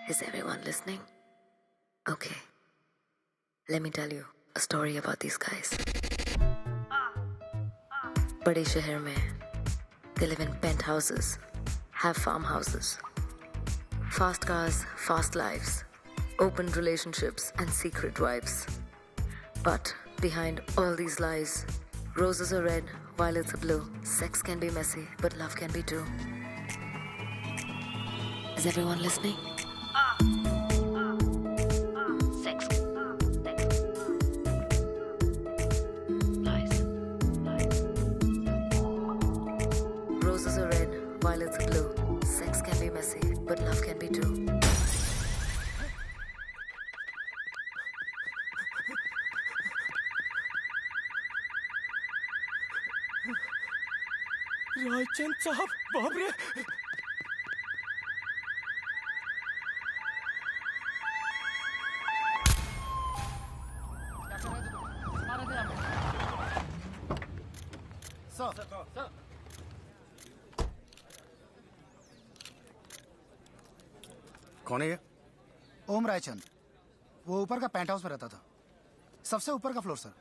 Is everyone listening? Okay. Let me tell you a story about these guys. बड़े शहर में they live in penthouses, have farmhouses, fast cars, fast lives, open relationships and secret wives. But behind all these lies, roses are red, violets are blue. Sex can be messy, but love can be too. Is everyone listening? Sex. Lies. Roses are red, violets are blue. Sex can be messy, but love can be too. Raichand साहब, बाप रे! Sir, कौन है ये? ओम रायचंद। वो ऊपर का paint house में रहता था, सबसे ऊपर का फ्लोर सर।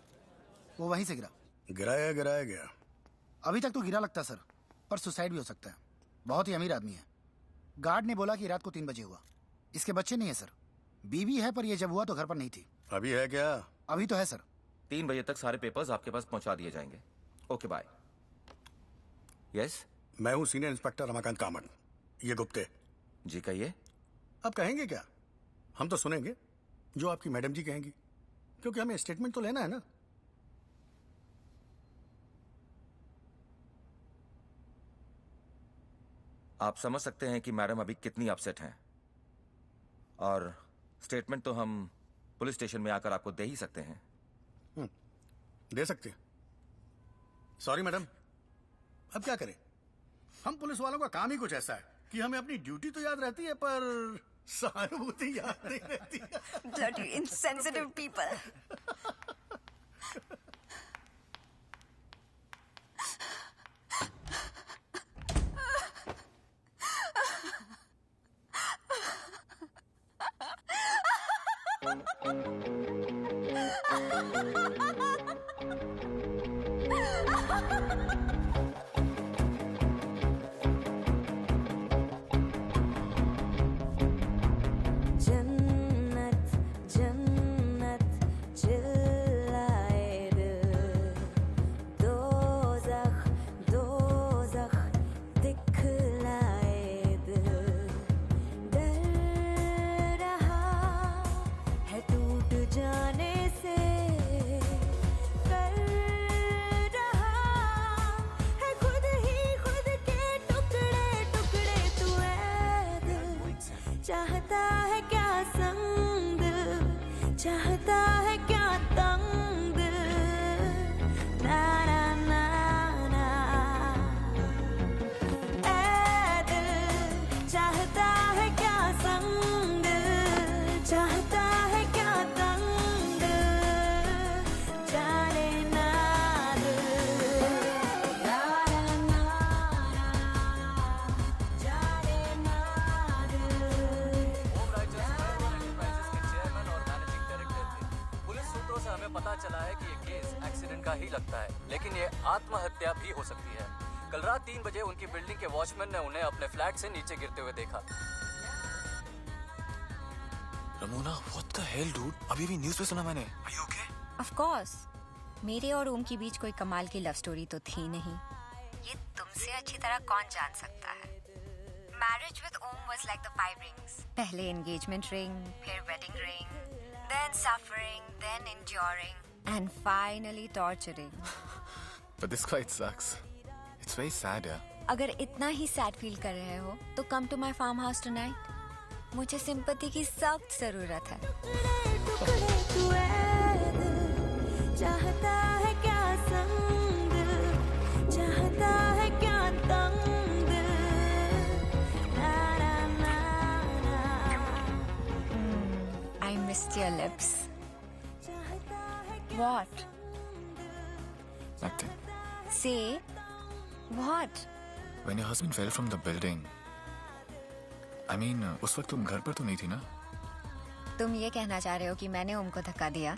वो वहीं से गिरा। गिराया गया। अभी तक तो गिरा लगता सर, पर सुसाइड भी हो सकता है। बहुत ही अमीर आदमी है। गार्ड ने बोला कि रात को 3 बजे हुआ। इसके बच्चे नहीं है सर, बीवी है, पर ये जब हुआ तो घर पर नहीं थी। अभी है क्या? अभी तो है सर। 3 बजे तक सारे पेपर्स आपके पास पहुंचा दिए जाएंगे। Okay, bye. यस? मैं हूँ सीनियर इंस्पेक्टर रमाकांत कामत। ये गुप्ते जी कहिए। अब कहेंगे क्या? हम तो सुनेंगे जो आपकी मैडम जी कहेंगी, क्योंकि हमें स्टेटमेंट तो लेना है ना। आप समझ सकते हैं कि मैडम अभी कितनी अपसेट हैं, और स्टेटमेंट तो हम पुलिस स्टेशन में आकर आपको दे ही सकते हैं। दे सकते हैं। सॉरी मैडम, अब क्या करें? हम पुलिस वालों का काम ही कुछ ऐसा है कि हमें अपनी ड्यूटी तो याद रहती है, पर सहानुभूति याद नहीं रहती। Bloody insensitive people. जन्नत जन्नत चिल्लाए दिल, दोज़ख दोज़ख दिखलाए दिल, डर रहा है टूट जाने से, कर रहा है खुद ही खुद के टुकड़े टुकड़े। तू ऐ दिल चाहता है क्या संग, चाहता है क्या तंग, ना ना ना ना। ऐ दिल चाहता है क्या संग, चाहता है क्या तंग, जाने ना दिल, ना ना ना, जाने ना दिल। पुलिस सूत्रों से हमें पता चला है कि ये केस एक्सीडेंट का ही लगता है, लेकिन ये आत्महत्या भी हो सकती है। कल रात 3 बजे उनकी बिल्डिंग के वॉचमैन ने उन्हें अपने फ्लैट से नीचे गिरते हुए देखा। Ramona, what the hell dude? अभी भी न्यूज़ पे सुना मैंने। Are you okay? Of course. मेरे और ओम के बीच कोई कमाल की लव स्टोरी तो थी नहीं। ये तुमसे अच्छी तरह कौन जान सकता है? Marriage with Om was like the 5 rings. पहले engagement ring, फिर wedding ring, then suffering, then enduring, and finally torturing. But this quite sucks. It's very sad, yeah. अगर इतना ही सैड फील कर रहे हो तो come to my farmhouse tonight. मुझे sympathy की सख्त जरूरत है। टुकड़े तू ऐ दिल चाहता है क्या संग, चाहता है क्या तंग, ना ना ना ना। I missed your lips. What? Nothing. Say what? When your husband fell from the building, I mean, उस वक्त तुम घर पर तो नहीं थी ना? तुम ये कहना चाह रहे हो कि मैंने ओम को धक्का दिया?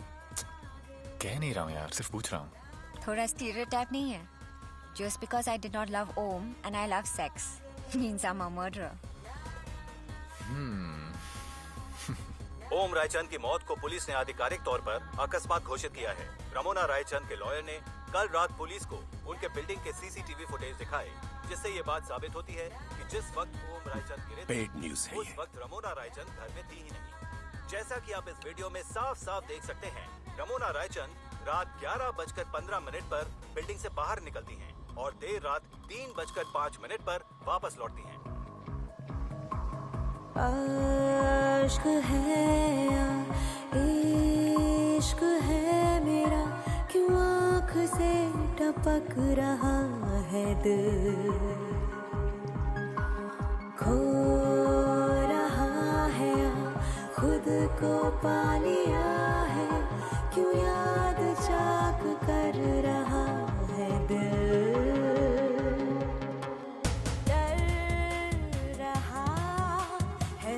कह नहीं रहा हूँ यार, सिर्फ पूछ रहा हूँ। थोड़ा स्टीरियोटाइप नहीं है? Just because I did not love Om and I love sex means I'm a murderer. ओम रायचंद की मौत को पुलिस ने आधिकारिक तौर पर अकस्मात घोषित किया है। रमोना रायचंद के लॉयर ने कल रात पुलिस को उनके बिल्डिंग के सीसीटीवी फुटेज दिखाए, जिससे ये बात साबित होती है कि जिस वक्त ओम रायचंद गिरे थे, उस वक्त रमोना रायचंद घर में थी ही नहीं। जैसा कि आप इस वीडियो में साफ साफ देख सकते हैं, रमोना रायचंद रात 11:15 पर बिल्डिंग से बाहर निकलती हैं और देर रात 3:05 पर वापस लौटती हैं। आश्क है या इश्क है मेरा, क्यों आँख से टपक रहा है दिल, खो रहा है या खुद को पा लिया है, क्यों याद चाक कर रहा है दिल,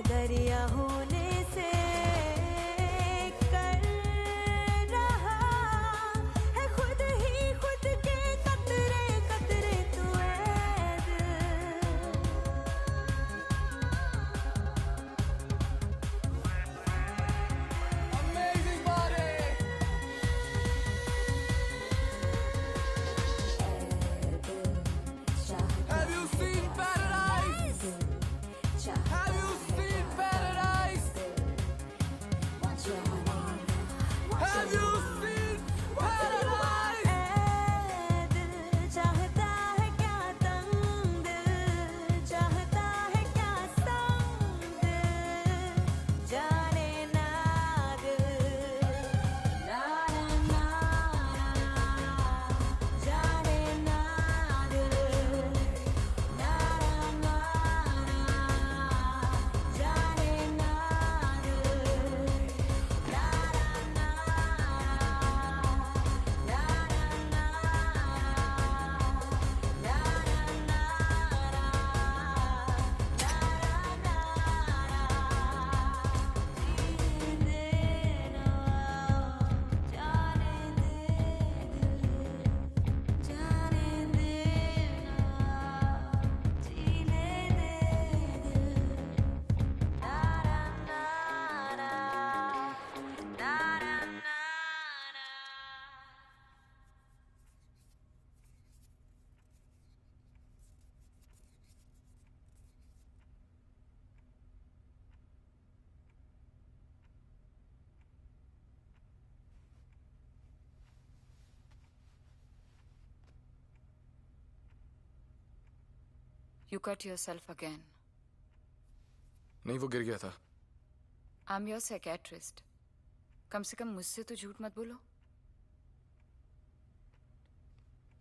दरिया होने से कर रहा है खुद ही खुद के कतरे कतरे तू है दिल। Amazing body. Have you seen paradise? Have you seen paradise? Have you seen paradise? दिल चाहता है क्या तंग, दिल चाहता है क्या संग, दिल जाने ना दिल, ना ना ना जाने ना दिल, ना ना जाने ना दिल, ना ना You cut yourself again. नहीं, वो गिर गया था। I'm your psychiatrist. कम से कम मुझसे तो झूठ मत बोलो।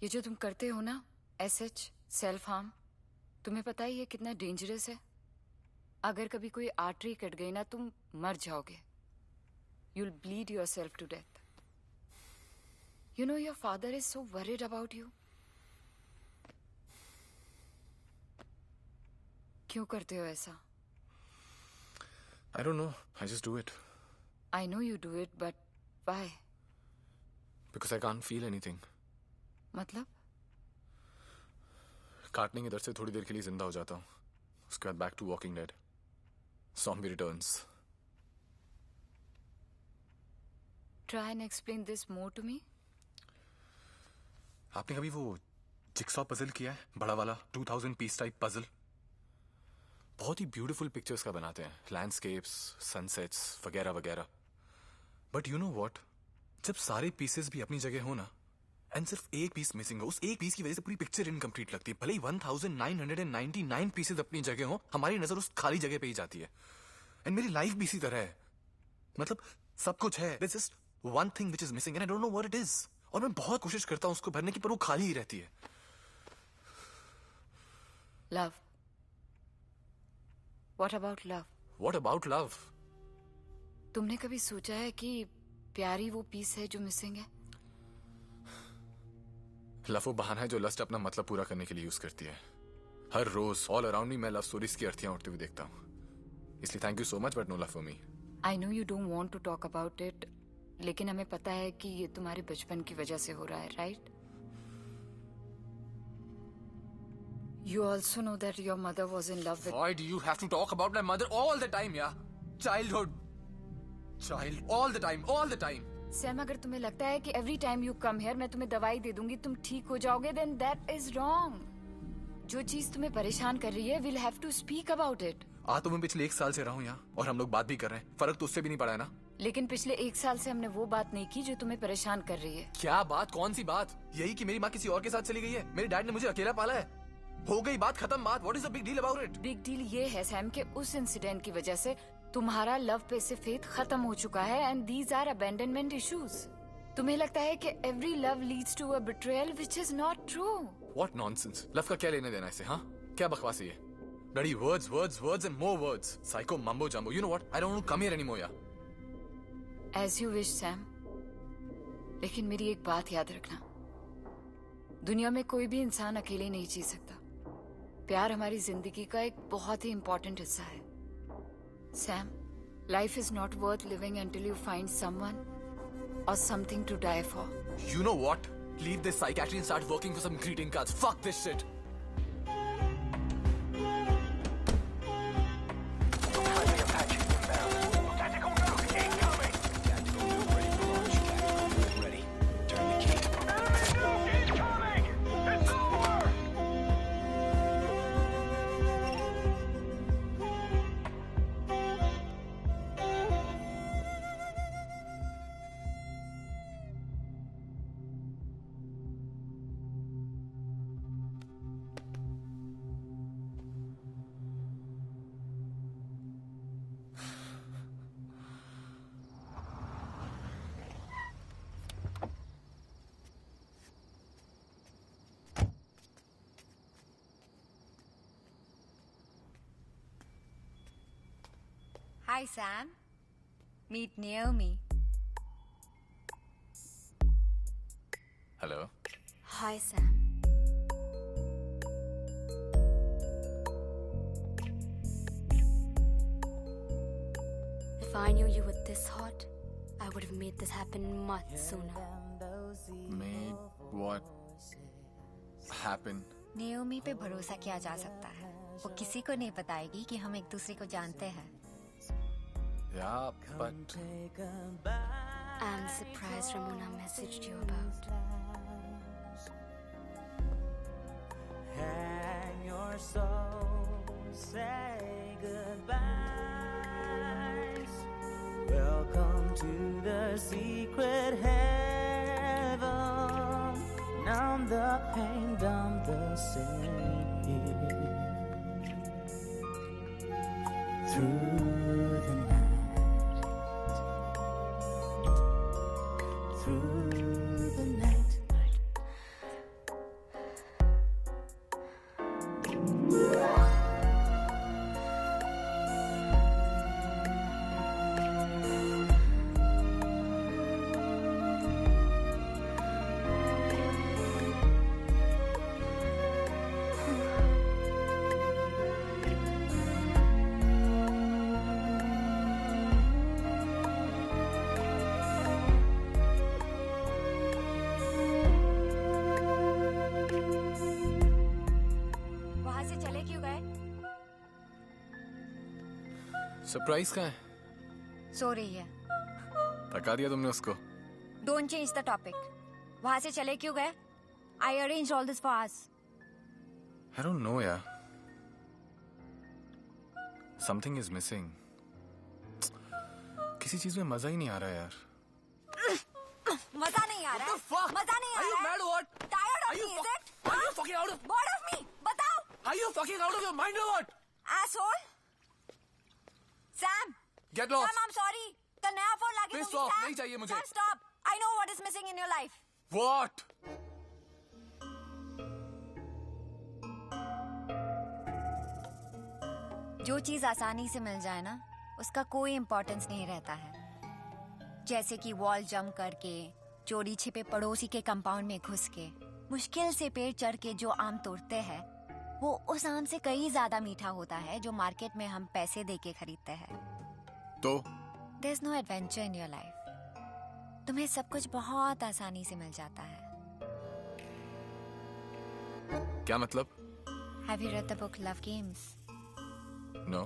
ये जो तुम करते हो ना, SH, सेल्फ हार्म, तुम्हें पता ही है कितना डेंजरस है? अगर कभी कोई आर्टरी कट गई ना, तुम मर जाओगे। You'll bleed yourself to death. You know your father is so worried about you. क्यों करते हो ऐसा? I don't know. I just do it. I know you do it, but why? Because I can't feel anything. मतलब? काटने के दर्द से थोड़ी देर के लिए जिंदा हो जाता हूँ। उसके बाद back to Walking Dead. Zombie returns. Try and explain this more to me. आपने कभी वो जिक्सॉ पजल किया है? बड़ा वाला 2000 पीस टाइप पजल? बहुत ही ब्यूटीफुल पिक्चर्स का बनाते हैं, लैंडस्केप्स, सनसेट्स वगैरह वगैरह। बट यू नो व्हाट, जब सारे पीसेस भी अपनी जगह हो ना, एंड सिर्फ एक पीस मिसिंग हो, उस एक पीस की वजह से पूरी पिक्चर इनकम्प्लीट लगती है। भले ही 1999 पीसेस अपनी जगह हो, हमारी नजर उस खाली जगह पे ही जाती है। एंड मेरी लाइफ भी इसी तरह है। मतलब सब कुछ है, there's just one thing which is missing and I don't know what it is. और मैं बहुत कोशिश करता हूं उसको भरने की, पर वो खाली ही रहती है। Love. What about love? What about love? तुमने कभी सोचा है कि प्यारी वो पीस है जो मिसिंग है? लव वो बहाना है जो लस्ट अपना मतलब पूरा करने के लिए यूज करती है। हर रोज ऑल अराउंड मी मैं लव स्टोरीज की अर्थियां उठती हुई देखता हूँ। इसलिए thank you so much but no love for me. I know you don't want to talk about it, लेकिन हमें पता है कि ये तुम्हारे बचपन की वजह से हो रहा है, right? You also know that your mother was in love with... Why do you have to talk about my mother all the time, yeah? Childhood. All the time. Sam, अगर तुम्हें लगता है कि every time you come here मैं तुम्हें दवाई दे दूंगी, तुम ठीक हो जाओगे, then that is wrong. जो चीज तुम्हें परेशान कर रही है, we'll have to speak about it. तो मैं पिछले 1 साल से रहा हूँ यहाँ और हम लोग बात भी कर रहे हैं, फर्क तो उससे भी नहीं पड़ा है ना। लेकिन पिछले 1 साल से हमने वो बात नहीं की जो तुम्हें परेशान कर रही है। क्या बात? कौन सी बात? यही कि मेरी माँ किसी और के साथ चली गई है, मेरे डैड ने मुझे अकेला पाला है, हो गई बात, खत्म बात। What is the big deal about it? Big deal ये है सैम कि उस इंसिडेंट की वजह से तुम्हारा लव पे से फेथ खत्म हो चुका है and these are abandonment issues. तुम्हें लगता है कि every love leads to a betrayal which is not true. What nonsense? Love का क्या लेने देना इसे? हाँ, क्या बकवास है ये? Bloody words and more words. Psycho mumbo jumbo. You know what? I don't want to come here anymore, yeah. As you wish, Sam. लेकिन मेरी एक बात याद रखना, दुनिया में कोई भी इंसान अकेले नहीं जी सकता। प्यार हमारी जिंदगी का एक बहुत ही इम्पोर्टेंट हिस्सा है। Sam, life is not worth living until you find someone or something to die for. You know what? Leave this psychiatry and start working for some greeting cards. Fuck this shit. Hi, Sam. Meet Naomi. Hello. Hi, Sam. If I knew you were this hot, I would have made this happen much sooner. Made what happen? Naomi पे भरोसा किया जा सकता है। वो किसी को नहीं बताएगी कि हम एक दूसरे को जानते हैं। Yeah, but I'm the surprise Ramona messaged you about. Hang your soul, say goodbyes. Welcome to the secret heaven. Numb the pain, dumb the sin. Through the night. Through the night. Surprise कहाँ है? सो रही है। थका दिया तुमने उसको? Don't change the topic. वहाँ से चले क्यों गए? I arranged all this for us. I don't know, यार. Something is missing. किसी चीज में मजा ही नहीं आ रहा यार. मजा नहीं आ रहा है? मजा नहीं आ रहा है? Are you mad or what? Tired of me, is it? Are you fucking out of? Bored of me? बताओ. Are you fucking out of your mind or what? Asshole. Sam. Get lost. Sam, I'm sorry. कल नया phone लाके Piss दूंगी, off. Sam. नहीं चाहिए मुझे. Sam, stop. I know what is missing in your life. What? जो चीज आसानी से मिल जाए ना, उसका कोई इम्पोर्टेंस नहीं रहता है। जैसे कि वॉल जंप करके, चोरी छिपे पड़ोसी के कंपाउंड में घुस के, मुश्किल से पेड़ चढ़ के जो आम तोड़ते हैं, वो उस आम से कई ज्यादा मीठा होता है जो मार्केट में हम पैसे देके खरीदते हैं। तो There's no adventure in your life. तुम्हें सब कुछ बहुत आसानी से मिल जाता है। क्या मतलब? Have you read the book Love Games? No.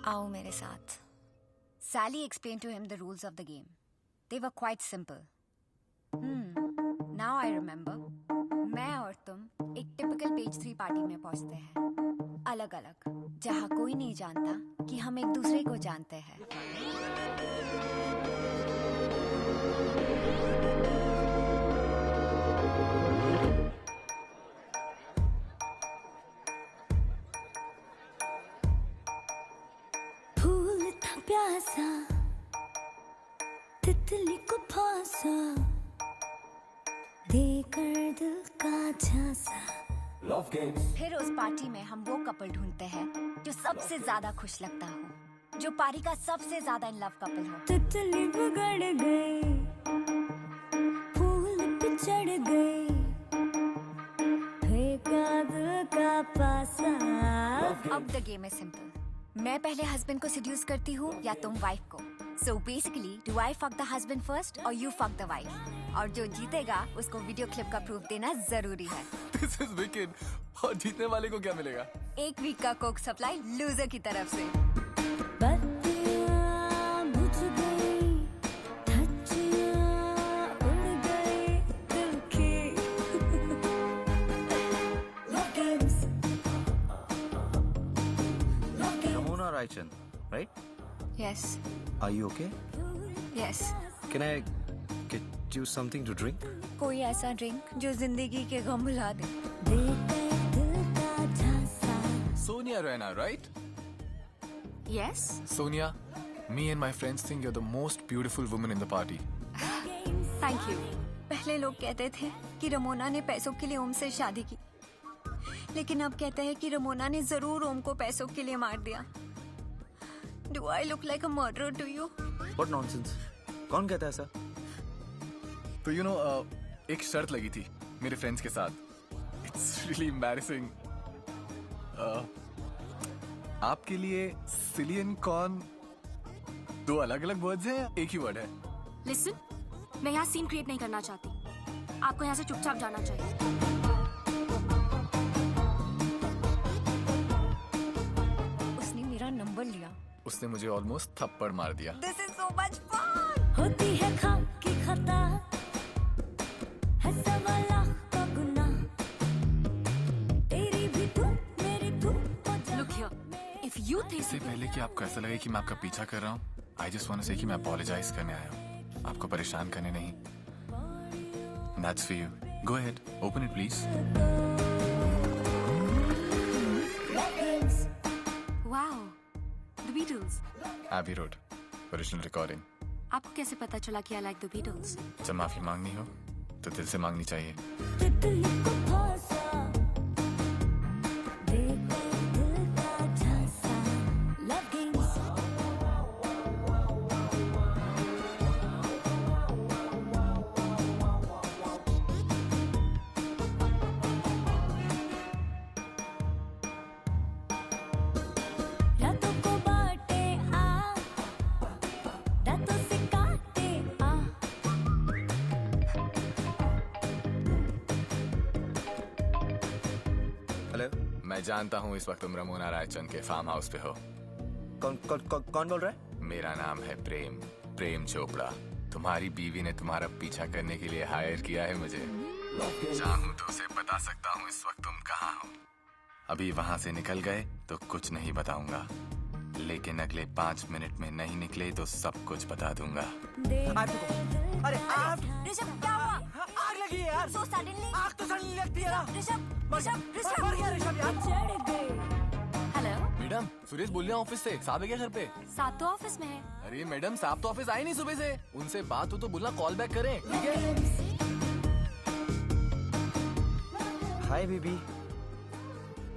आओ मेरे साथ। Sally explained to him the rules of the game. They were quite simple. Now I remember. मैं और तुम एक टिपिकल पेज 3 पार्टी में पहुंचते हैं, अलग अलग, जहां कोई नहीं जानता कि हम एक दूसरे को जानते हैं। फूल था प्यासा, तितली को फांसा, देकर दिल का झांसा। फिर उस पार्टी में हम वो कपल ढूंढते हैं जो सबसे ज्यादा खुश लगता हो, जो पारी का सबसे ज्यादा इन लव कपल हो। तितली बिगड़ गई, फूल पे चढ़ गई, फेंका दिल का पासा। अब द गेम इज सिंपल। मैं पहले हस्बैंड को सेड्यूस करती हूँ या तुम वाइफ को। So basically do I fuck the husband first और यू फक द वाइफ? और जो जीतेगा उसको वीडियो क्लिप का प्रूफ देना जरूरी है। This is wicked. और जीतने वाले को क्या मिलेगा? 1 वीक का कोक सप्लाई लूजर की तरफ से। बत्तियां बुझ गई, धज्जियां उड़ गई दिल की। Love games. Ramona Raichan, right? Yes. Are you okay? Yes. Can I get you something to drink? कोई ऐसा ड्रिंक जो जिंदगी के गम भुला दे। Sonia Raina, right? Yes. Sonia, me and my friends think you're the most beautiful woman in the party. Thank you. पहले लोग कहते थे कि रमोना ने पैसों के लिए ओम से शादी की, लेकिन अब कहते हैं कि रमोना ने जरूर ओम को पैसों के लिए मार दिया। Do I look like a murderer to you? What nonsense? कौन कहता है ऐसा? तो you know, एक शर्त लगी थी मेरे फ्रेंड्स के साथ। It's really embarrassing. आपके लिए सिलियन कॉर्न 2 अलग-अलग वर्ड्स हैं या एक ही वर्ड है? Listen, मैं यहाँ सीन क्रिएट नहीं करना चाहती। आपको यहाँ से चुपचाप जाना चाहिए। उसने मेरा नंबर लिया। उसने मुझे ऑलमोस्ट थप्पड़ मार दिया। This is so much fun. होती है खाम की खता, है सवाला का गुनाह, तेरी भी तू मेरी तू। Look here, if you think इससे पहले कि आपको ऐसा लगे कि मैं आपका पीछा कर रहा हूँ, I just want to say कि मैं apologize करने आया हूँ, आपको परेशान करने नहीं। That's for you. Go ahead, open it please. Wow, The Beatles. Abbey Road, original recording. आपको कैसे पता चला कि I like The Beatles? जब माफी मांगनी हो तो दिल से मांगनी चाहिए। तितली को फांसा, देकर दिल का झांसा। Love games. रातों को बांटे आ, रातों से काटे आ। हेलो, मैं जानता हूँ इस वक्त तुम रमोना रायचंद के फार्म हाउस पे हो। कौन बोल रहा है? मेरा नाम है प्रेम चोपड़ा। तुम्हारी बीवी ने तुम्हारा पीछा करने के लिए हायर किया है मुझे। चाहूँ तो उसे बता सकता हूँ इस वक्त तुम कहाँ हो। अभी वहाँ से निकल गए तो कुछ नहीं बताऊंगा, लेकिन अगले 5 मिनट में नहीं निकले तो सब कुछ बता दूंगा। अरे ऋषभ, क्या हुआ? आग लगी है यार। So suddenly? आग तो सडनली लगती है ना। ऋषभ। मर गया ऋषभ यार। हेलो, मैडम, सुरेश बोल रहा हूँ ऑफिस से। साहब है क्या घर पे? साथ तो ऑफिस में है। अरे मैडम, साहब तो ऑफिस आए नहीं सुबह से। उनसे बात हो तो बोलना कॉल बैक करें, ठीक है? Hi baby.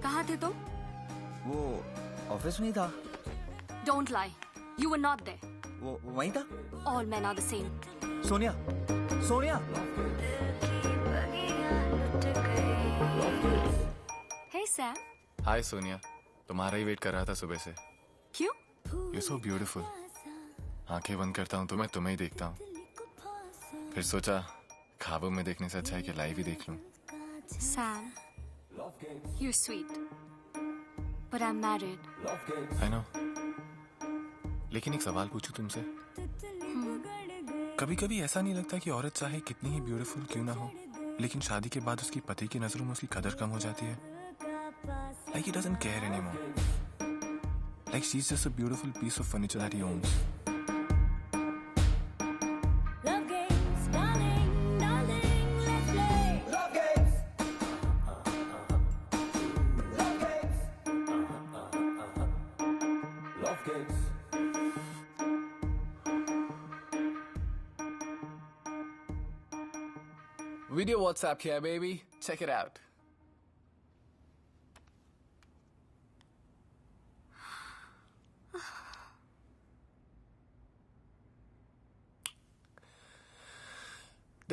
कहाँ थे तुम? वो ऑफिस में ही था। Don't lie, you were not there. वो वहीं था। All men are the same. Sonia, Sonia. Hey Sam. हाय सोनिया, तुम्हारा ही वेट कर रहा था सुबह से। क्यों? You're so beautiful. आंखें बंद करता हूँ तो मैं तुम्हें ही देखता हूँ। फिर सोचा ख्वाबों में देखने से अच्छा है कि लाइव ही देख लूं। Sam, you're sweet, but I'm married. I know. लेकिन एक सवाल पूछूं तुमसे? कभी कभी ऐसा नहीं लगता कि औरत चाहे कितनी ही ब्यूटीफुल क्यों ना हो, लेकिन शादी के बाद उसकी पति की नजरों में उसकी कदर कम हो जाती है? Like he doesn't care anymore. Like she's just a beautiful piece of furniture that he owns. Love games, darling, darling, let's play. Love games. Love games. Love games. Video WhatsApp here, baby. Check it out.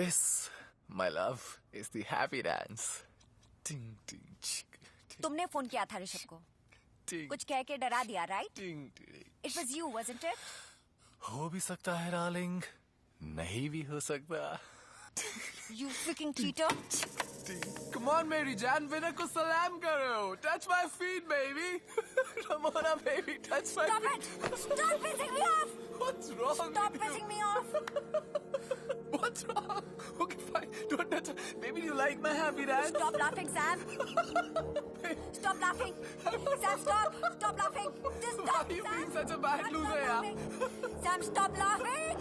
This, my love, is the happy dance. Ding, ding, chick, ding, तुमने phone किया था ऋषभ को, ding, कुछ कह के डरा दिया, right? ding, ding. It was you, wasn't it? हो भी सकता है डार्लिंग, नहीं भी हो सकता। You freaking cheater! Come on, Mary Jan, winner को सलाम करो. Touch my feet, baby. Ramona, baby, touch my Stop feet. it! Stop pissing me off! What's wrong? Stop pissing me off! What's wrong? Okay, fine. Don't touch. Baby, you like my happy dance? Stop laughing, Sam! Stop laughing! Sam, stop! Stop laughing! Just stop, Why are you Sam! being such a bad Sam, loser, stop yaar? laughing. Sam, stop laughing!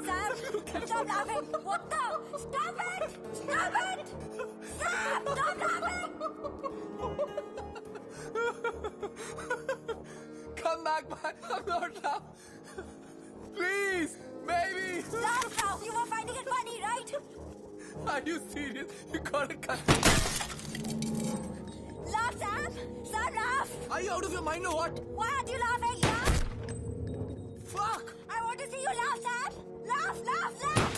Sam, stop laughing! What the? Stop it! Stop it! Sam, stop laughing! Come back, man. I'm not now. Please, baby. Stop now! You were finding it funny, right? Are you serious? You gotta cut. Laugh, Sam! Sam, laugh! Are you out of your mind or what? Why aren't you laughing? Laugh! Fuck! I want to see you laugh, Sam! Laugh, laugh, laugh!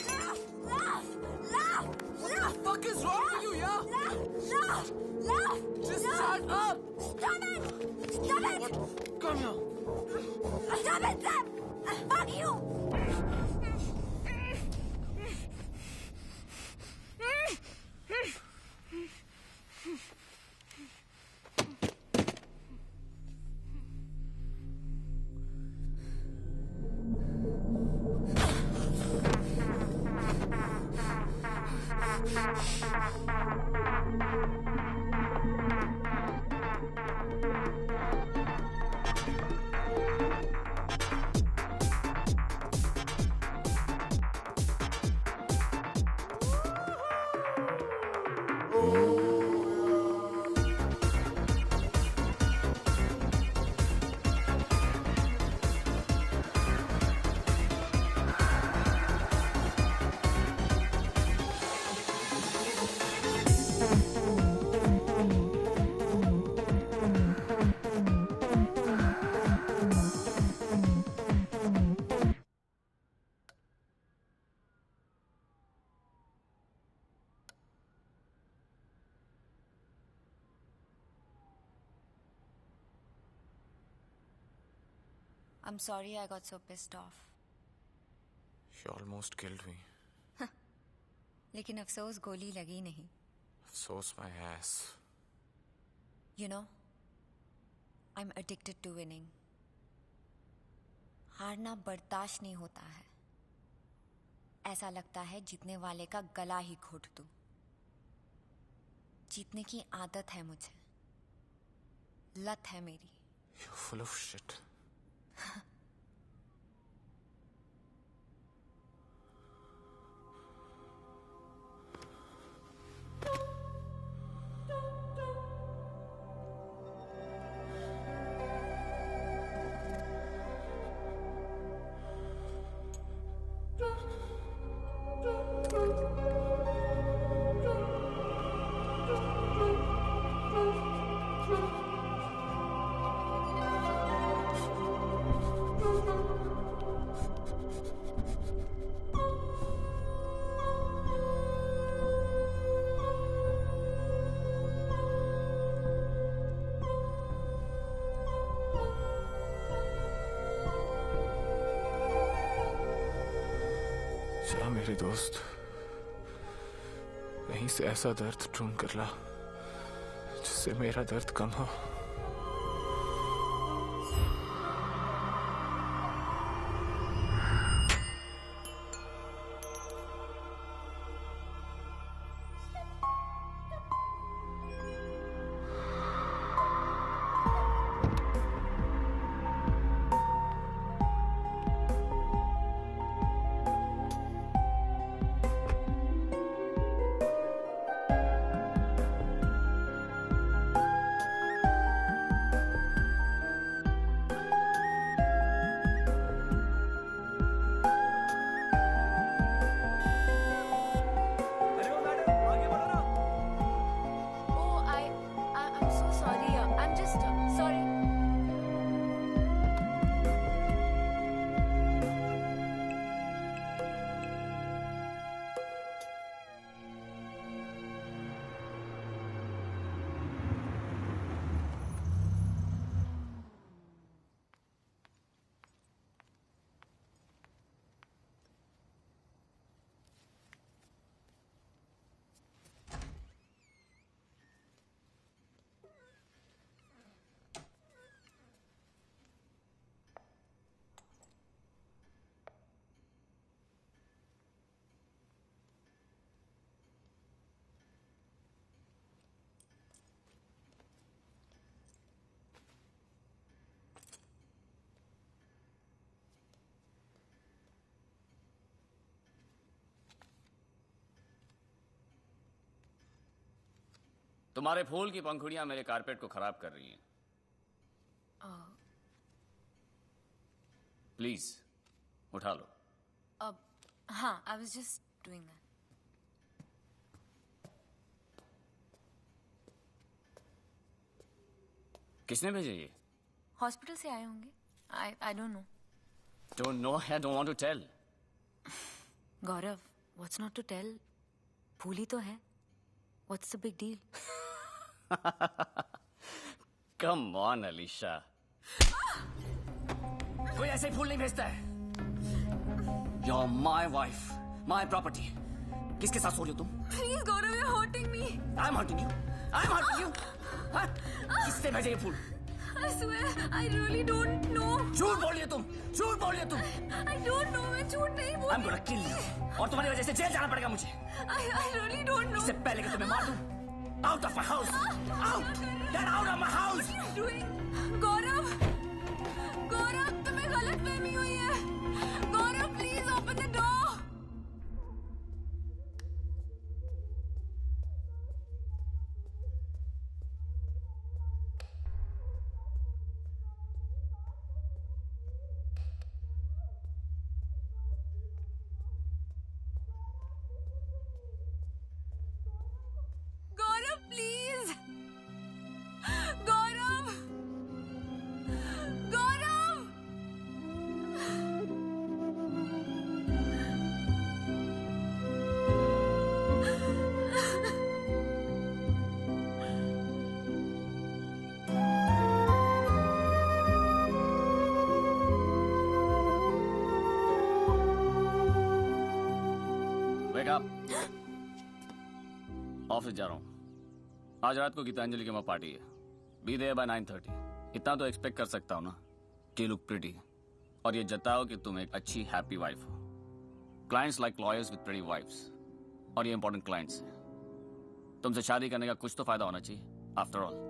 Laugh, laugh, laugh, What laugh! the fuck is wrong with you, yeah? Laugh, laugh, laugh! Just laugh. shut up! Stop it! Stop it! Come here. Stop it, Sam! Fuck you! I'm sorry I got so pissed off. You almost killed me. लेकिन अफसोस गोली लगी नहीं. So's my ass. You know, I'm addicted to winning. हारना बर्दाश्त नहीं होता है. ऐसा लगता है जीतने वाले का गला ही घोट दूं. जीतने की आदत है मुझे. लत है मेरी. You're full of shit. मेरे दोस्त, कहीं से ऐसा दर्द ढूंढ कर ला जिससे मेरा दर्द कम हो। तुम्हारे फूल की पंखुड़ियां मेरे कारपेट को खराब कर रही हैं। प्लीज उठा लो। हाँ, I was just doing that. किसने भेजे ये? हॉस्पिटल से आए होंगे। I don't know. Don't know, I don't want to tell. Gaurav, what's not to tell? फूल ही तो है। What's the big deal? Come on, Alisha. कोई ऐसे फूल नहीं भेजता है। You're my wife, my property. किसके साथ सो रही हो तुम? Please, Gaurav, you're hurting me. I'm hurting you. I'm hurting you. हाँ? किसने भेजे ये फूल? I swear, I really don't know. झूठ बोल रही हो तुम। झूठ बोल रही हो तुम। I don't know. मैं झूठ नहीं बोल रही। I'm gonna kill you. और तुम्हारी वजह से जेल जाना पड़ेगा मुझे। I really don't know. इससे पहले कि तुम्हें मार दूं। Out of my house. Out. Get out of my house. What are you doing? Gaurav, Gaurav, तुम्हें गलतफहमी हुई है। Gaurav, please open the door. Gaurav, please. Gaurav. Gaurav. Wake up. Office जा रहा हूँ। आज रात को गीतांजलि की वहाँ पार्टी है। Be there by 9:30। इतना तो एक्सपेक्ट कर सकता हूँ ना कि लुक प्रिटी और ये जताओ कि तुम एक अच्छी हैप्पी वाइफ हो। Clients like lawyers with pretty wifes और ये इंपॉर्टेंट क्लाइंट्स हैं। तुमसे शादी करने का कुछ तो फायदा होना चाहिए after all.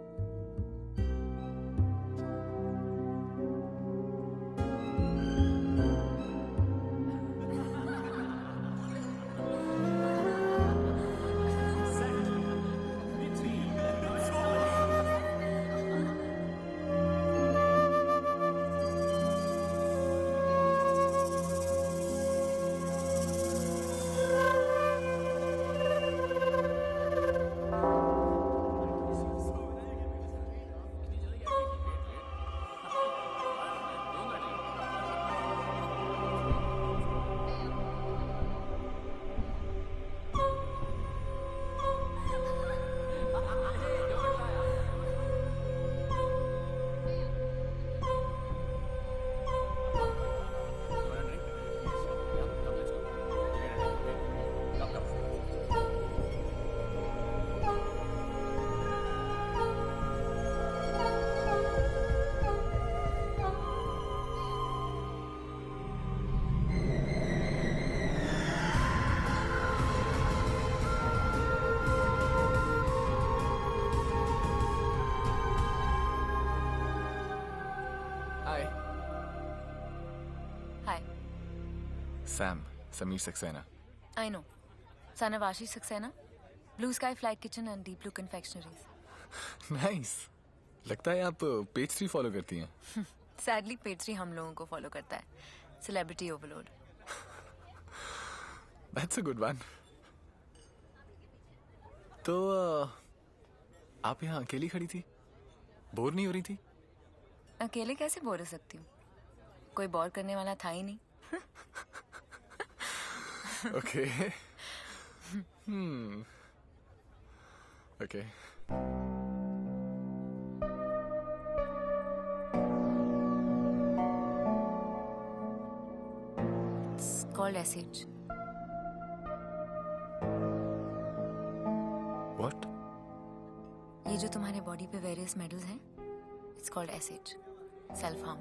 Hi. Sam, Sameer Saxena. I know. Son of Ashish Saxena. Blue Sky Flight Kitchen and Deep Blue Confectionaries. Nice. लगता है आप पेज 3 फॉलो करती हैं. Sadly, पेज 3 हम लोगों को फॉलो करता है. Celebrity overload. That's a good one. तो आप यहाँ अकेली खड़ी थी? बोर नहीं हो रही थी? अकेले कैसे बोर हो सकती हूँ? कोई बोर करने वाला था ही नहीं. Okay. Okay. It's called SH. What? ये जो तुम्हारे बॉडी पे वेरियस मेडल्स हैं, it's called SH. Self harm.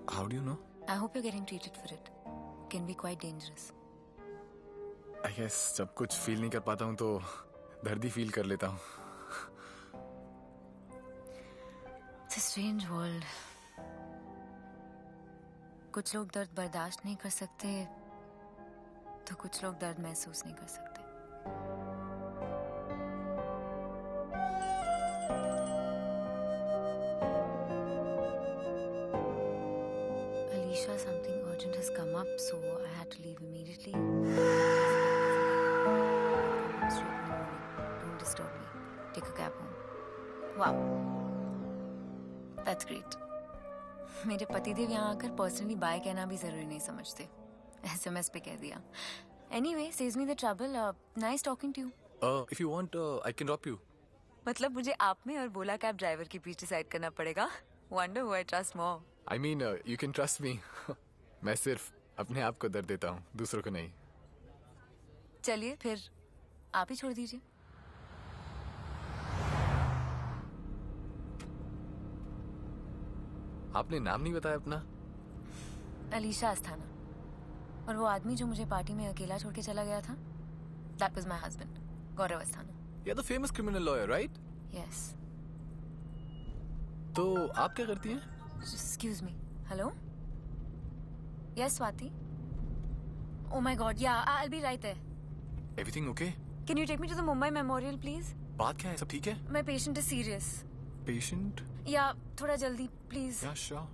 How do you know? I hope you're getting treated for it. Can be quite dangerous. I guess जब कुछ feel नहीं कर पाता हूँ तो दर्द ही फील कर लेता हूँ. It's a strange world. कुछ लोग दर्द बर्दाश्त नहीं कर सकते, तो कुछ लोग दर्द महसूस नहीं कर सकते. Alicia, something urgent has come up, so I had to leave immediately. Don't disturb me. Take a cab home. Wow. That's great. मेरे पतिदेव यहाँ आकर पर्सनली बाय कहना भी जरूरी नहीं समझते. SMS पे कह दिया. Anyway, saves me the trouble. Nice talking to you. If you want, I can drop you. मतलब मुझे आप में और बोला कैब ड्राइवर के बीच डिसाइड करना पड़ेगा. Wonder who I trust more. I mean, you can trust me. मैं सिर्फ अपने आप को दर्द देता हूँ, दूसरों को नहीं. चलिए फिर आप ही छोड़ दीजिए. आपने नाम नहीं बताया अपना? अलीशा अस्थाना. और वो आदमी जो मुझे पार्टी में अकेला छोड़ के चला गया था, that was my husband, Gaurav Asthana. You're the famous criminal lawyer, right? Yes. तो आप क्या करती हैं? Excuse me. Hello? Yes, Swati. Oh my God, yeah, I'll be right there. Everything okay? Can you take me to the Mumbai Memorial, please? बात क्या है? सब ठीक है? My patient is serious. Patient? Yeah, थोड़ा जल्दी, please. Yeah, sure.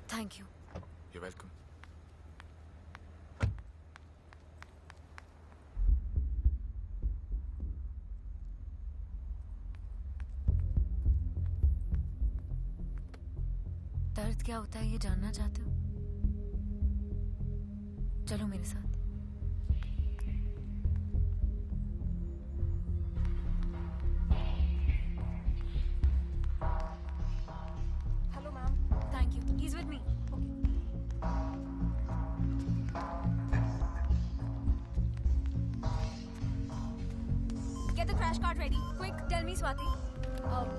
Thank you. You're welcome. दर्द क्या होता है ये जानना चाहते हो? चलो मेरे साथ. Hello ma'am. Thank you. He's with me. Get the crash cart ready. Quick, tell me, Swati.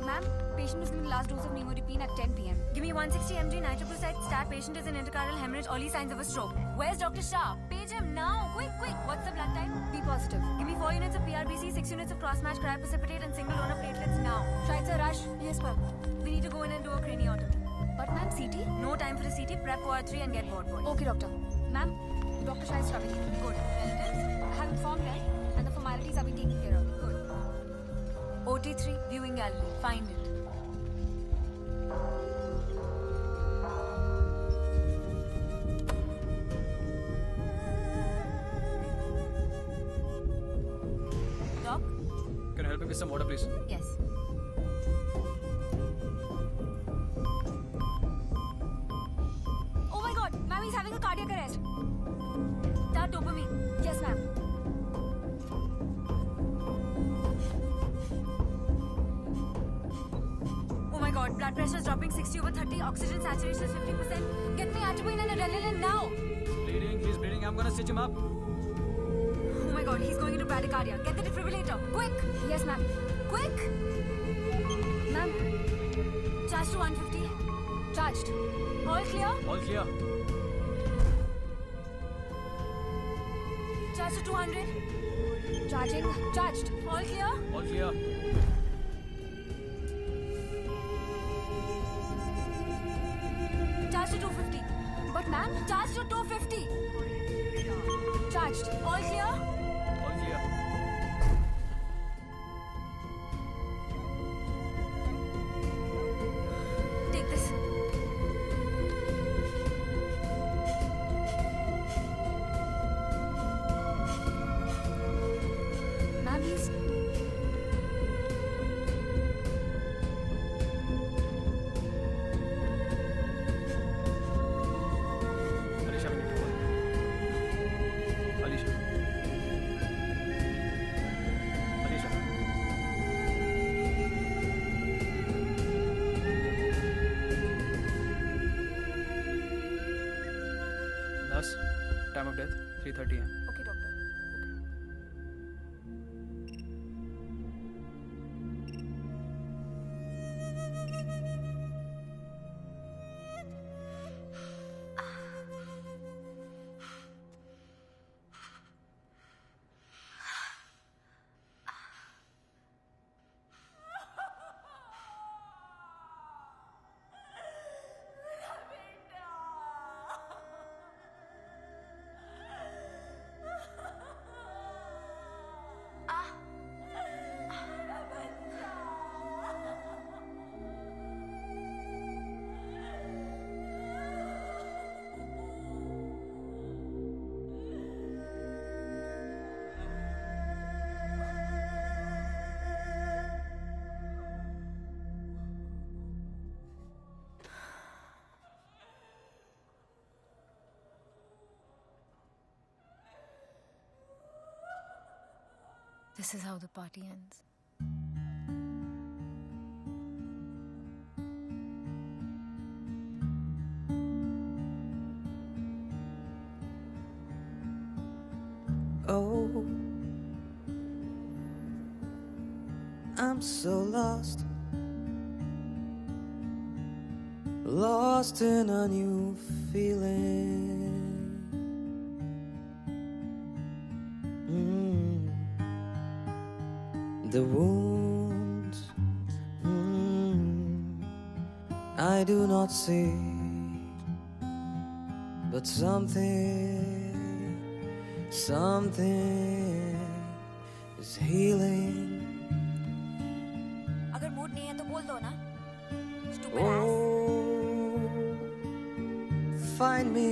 Ma'am, patient is given last dose of Nemoripine at 10 p.m. Give me 160 mg nitroprusside stat. Patient is in intercurrent hemorrhage. Early signs of a stroke. Where's Dr. Shah? Page him now. Quick, quick. What's the blood type? B positive. Give me 4 units of PRBC, 6 units of cross-match cryoprecipitate, and single donor platelets now. Right, sir. Rush. Yes, ma'am. We need to go in and do a craniotomy. But ma'am, CT? No time for a CT. Prep OR3 and get ward boy. Okay, doctor. Ma'am, Dr. Shah is coming in. Good. Relatives? I have informed them and the formalities are being taken care of. Good. OT3, viewing gallery. Find it. Doc? Can you help me with some water, please? Yes. Oh my God, ma'am, he's having a cardiac arrest. Start dopamine. Yes, ma'am. Oh my God, blood pressure is dropping 60/30, oxygen saturation is 50%. Get me atropine and adrenaline now. Bleeding, he's bleeding. I'm gonna stitch him up. Oh my God, he's going into bradycardia. Get the defibrillator, quick! Yes, ma'am. Quick! Ma'am, Charge to 150. charged. All clear? All clear. Charge to 200. Charging. Charged. All clear? All clear. Charge to 250. But ma'am, charge to 250. Charged. All clear? All clear. Take this. Ma'am, he's... Alisha, we need to call. Alisha. Alisha. Nurse, time of death 3:30 am. Okay, doctor. This is how the party ends. Oh, I'm so lost, lost in a new feeling. The wounds I do not see, but something is healing. अगर mood नहीं है तो बोल दो ना. Stupid Oh, ass. find me,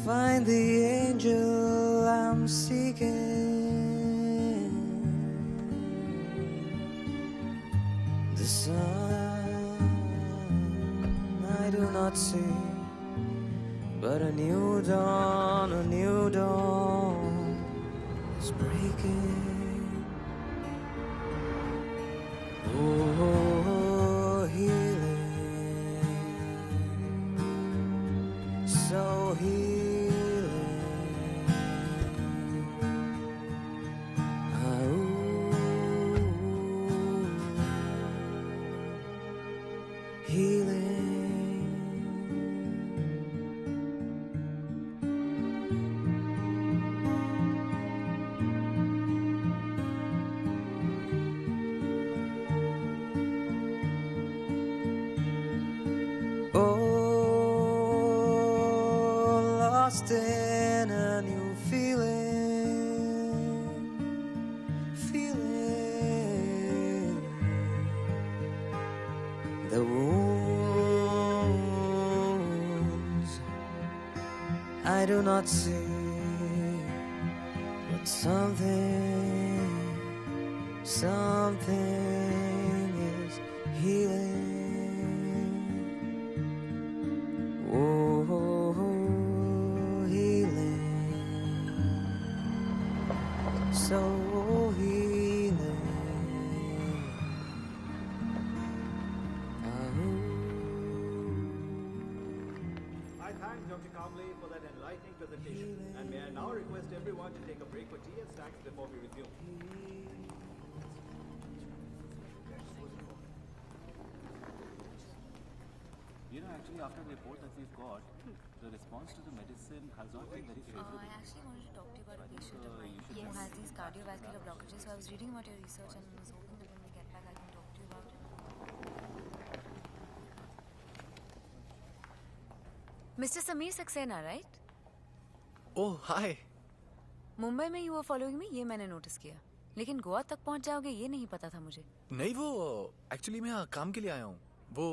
find the angel I'm seeking. The sun I do not see, but a new dawn is breaking. Oh, healing, so healing. Healing. Oh, lost in a new feeling. The wounds I do not see, but something is healing. Oh, healing, so healing. I thank Dr. Kamble for that enlightening presentation. And may I now request everyone to take a break for tea and snacks before we resume. You know, actually, after the report that we've got, the response to the medicine has not been very favorable. I actually wanted to talk to you about a patient of mine who has these cardiovascular blockages. So I was reading about your research and was hoping that when we get back, I can talk to you about it. Mr. Sameer Saxena, right? Oh, hi. Mumbai में you were following me, ये मैंने notice किया. लेकिन गोवा तक पहुंच जाओगे ये नहीं पता था मुझे. नहीं, वो एक्चुअली मैं काम के लिए आया हूँ. वो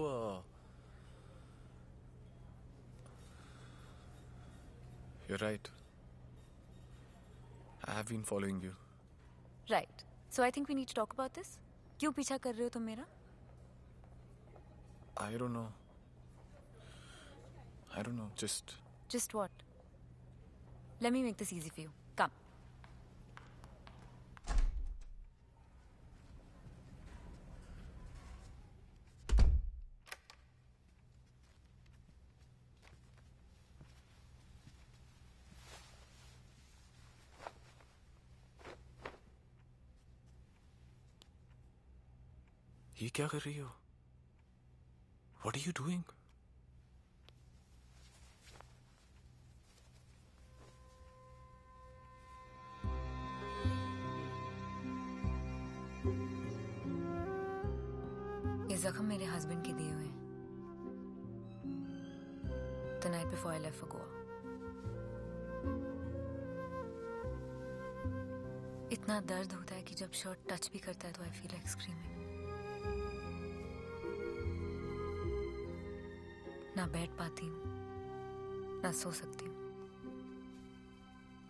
You're right. I have been following you. Right. So I think we need to talk about this. क्यों पीछा कर रहे हो तुम मेरा? I don't know. Just what? Let me make this easy for you. Come. ये क्या कर रही हो? What are you doing? ये जख्म मेरे हस्बैंड के दिए हुए हैं. The night before I left for Goa. इतना दर्द होता है कि जब शर्ट टच भी करता है तो I feel like screaming. ना बैठ पाती हूँ, ना सो सकती हूँ.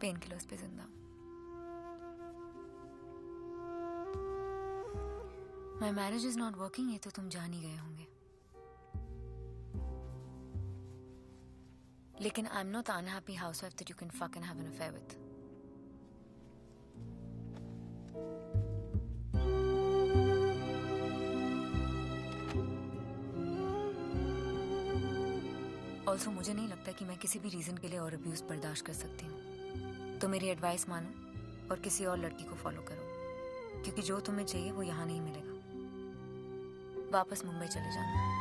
पेन किलर्स पे जिंदा. My marriage is not working, ये तो तुम जान ही गए होंगे. लेकिन I'm not the unhappy housewife that you can fucking have an affair with. Also, मुझे नहीं लगता कि मैं किसी भी रीजन के लिए और अब्यूज बर्दाश्त कर सकती हूँ. तो मेरी एडवाइस मानो और किसी और लड़की को फॉलो करो, क्योंकि जो तुम्हें चाहिए वो यहाँ नहीं मिलेगा. वापस मुंबई चले जाना.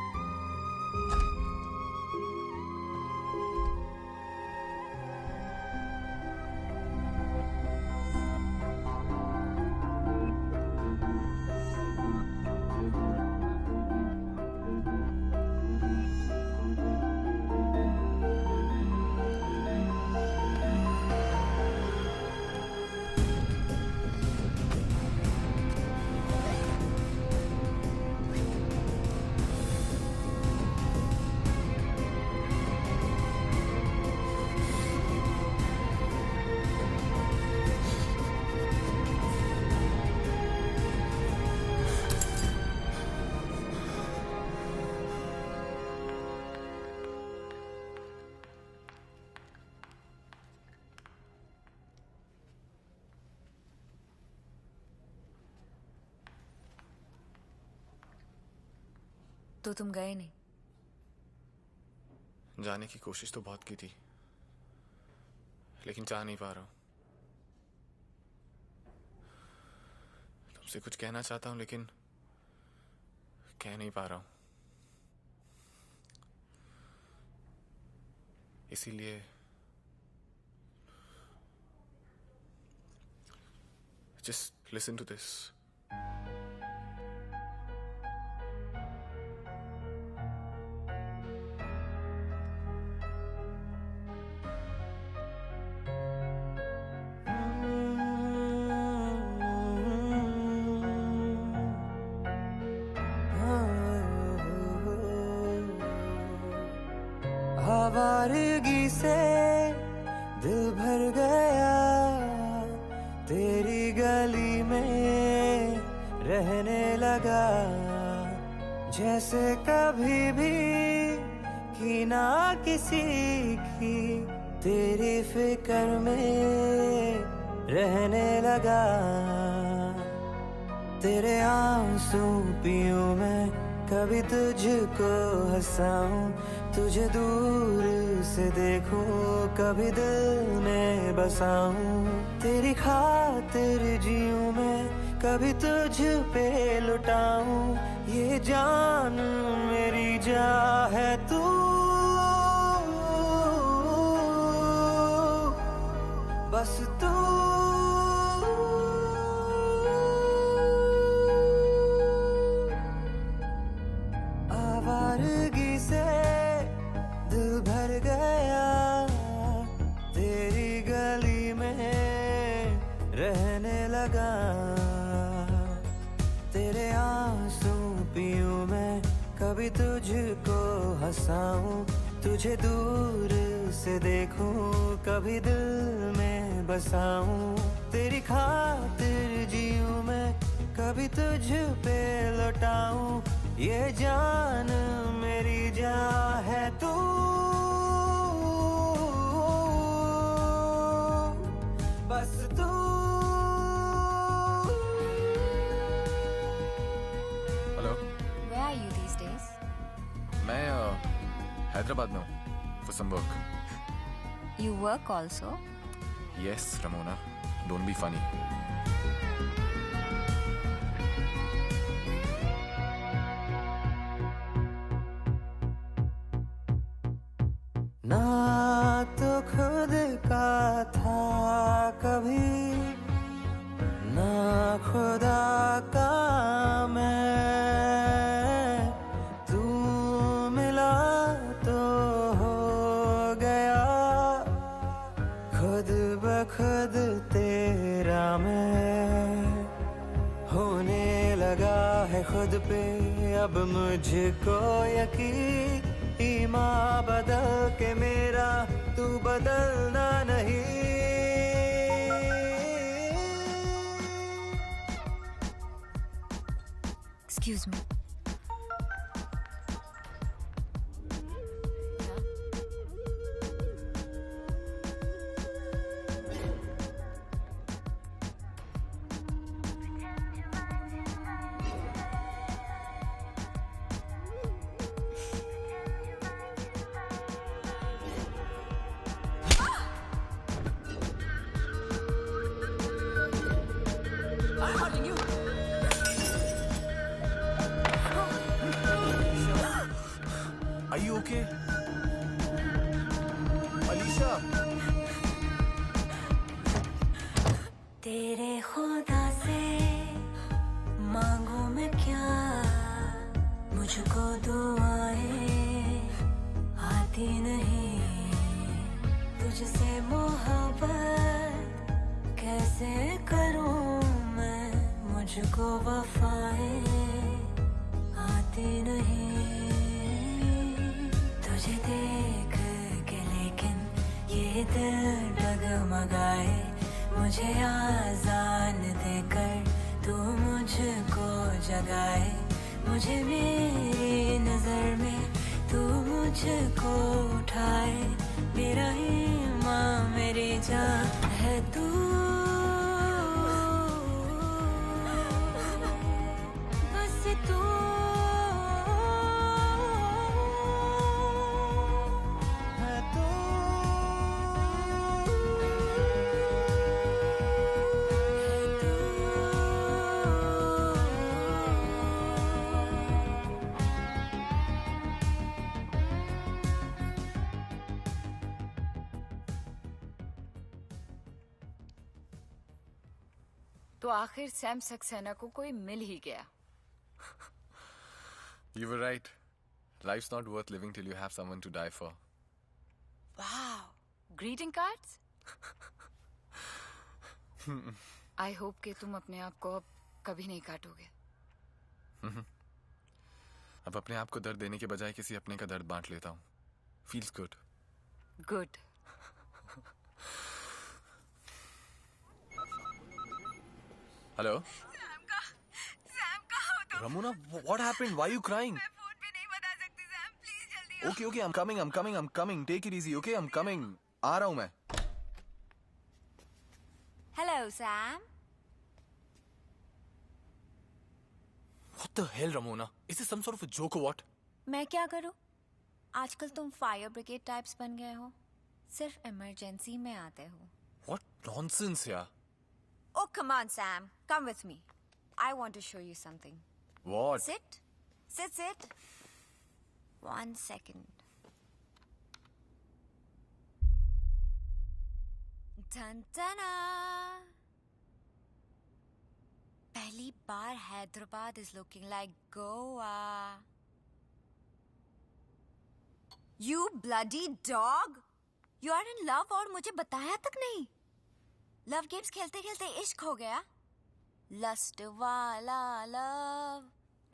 तो तुम गए नहीं? जाने की कोशिश तो बहुत की थी, लेकिन जा नहीं पा रहा हूं. तुमसे कुछ कहना चाहता हूं लेकिन कह नहीं पा रहा हूं. इसीलिए just listen to this. आवारगी से दिल भर गया, तेरी गली में रहने लगा. जैसे कभी भी की ना किसी की, तेरी फिक्र में रहने लगा. तेरे आंसू पीऊं मैं, कभी तुझको हंसाऊं, तुझे दूर से देखूं, कभी दिल में बसाऊं. तेरी खातिर जीऊं मैं, कभी तुझ पे लुटाऊं ये जान मेरी जा है तू बस तू आवारगी से दिल भर गया तेरी गली में रहने लगा तेरे आंसू पीऊं मैं कभी तुझको हंसाऊं तुझे दूर से देखूं कभी दिल में बसाऊं तेरी खातिर जीऊं मैं कभी तुझ पे लौटाऊं ये जान मेरी जा है तू बस तू hello Where are you these days? मैं हैदराबाद में हूँ for some work. You work also? Yes, Ramona. Don't be funny. ना तो खुद का था कभी ना खुदा का मैं तू मिला तो हो गया खुद बखुद तेरा मैं होने लगा है खुद पे अब मुझको यकीन ईमान बदल के मेरा तू बदलना नहीं Excuse me. Are you okay? Alicia! तेरे खुदा से मांगू मैं क्या मुझको दुआएं आती नहीं तुझसे मोहब्बत कैसे करूं मैं मुझको वफाएं आती नहीं तुझे देख के लेकिन ये दिल डगमगाए मुझे आजान देकर तू मुझको जगाए मुझे मेरी नजर में तू मुझको उठाए मेरा ईमान मेरी जान है तू बस तू तो आखिर सैम सक्सेना को कोई मिल ही गया You were right. Life's not worth living till you have someone to die for. वाह ग्रीटिंग कार्ड्स आई होप कि तुम अपने आप को अब कभी नहीं काटोगे अब अपने आप को दर्द देने के बजाय किसी अपने का दर्द बांट लेता हूँ Feels good. Good Hello? Ramona, what happened? Why are you crying? Okay, I'm coming. Take it easy, okay? I'm coming. आ रहा हूँ मैं. Hello, Sam. What the hell, Ramona? Is this some sort of a joke or what? मैं क्या करूं? आजकल तुम fire brigade types बन गए हो सिर्फ इमरजेंसी में आते हो What nonsense, यार. Oh, come on, Sam. Come with me. I want to show you something. What? Sit. Sit. 1 second. Dun-dun-na. पहली बार Hyderabad is looking like Goa. You bloody dog! You are in love और मुझे बताया तक नहीं. Love games खेलते खेलते इश्क हो गया. Lust वाला love.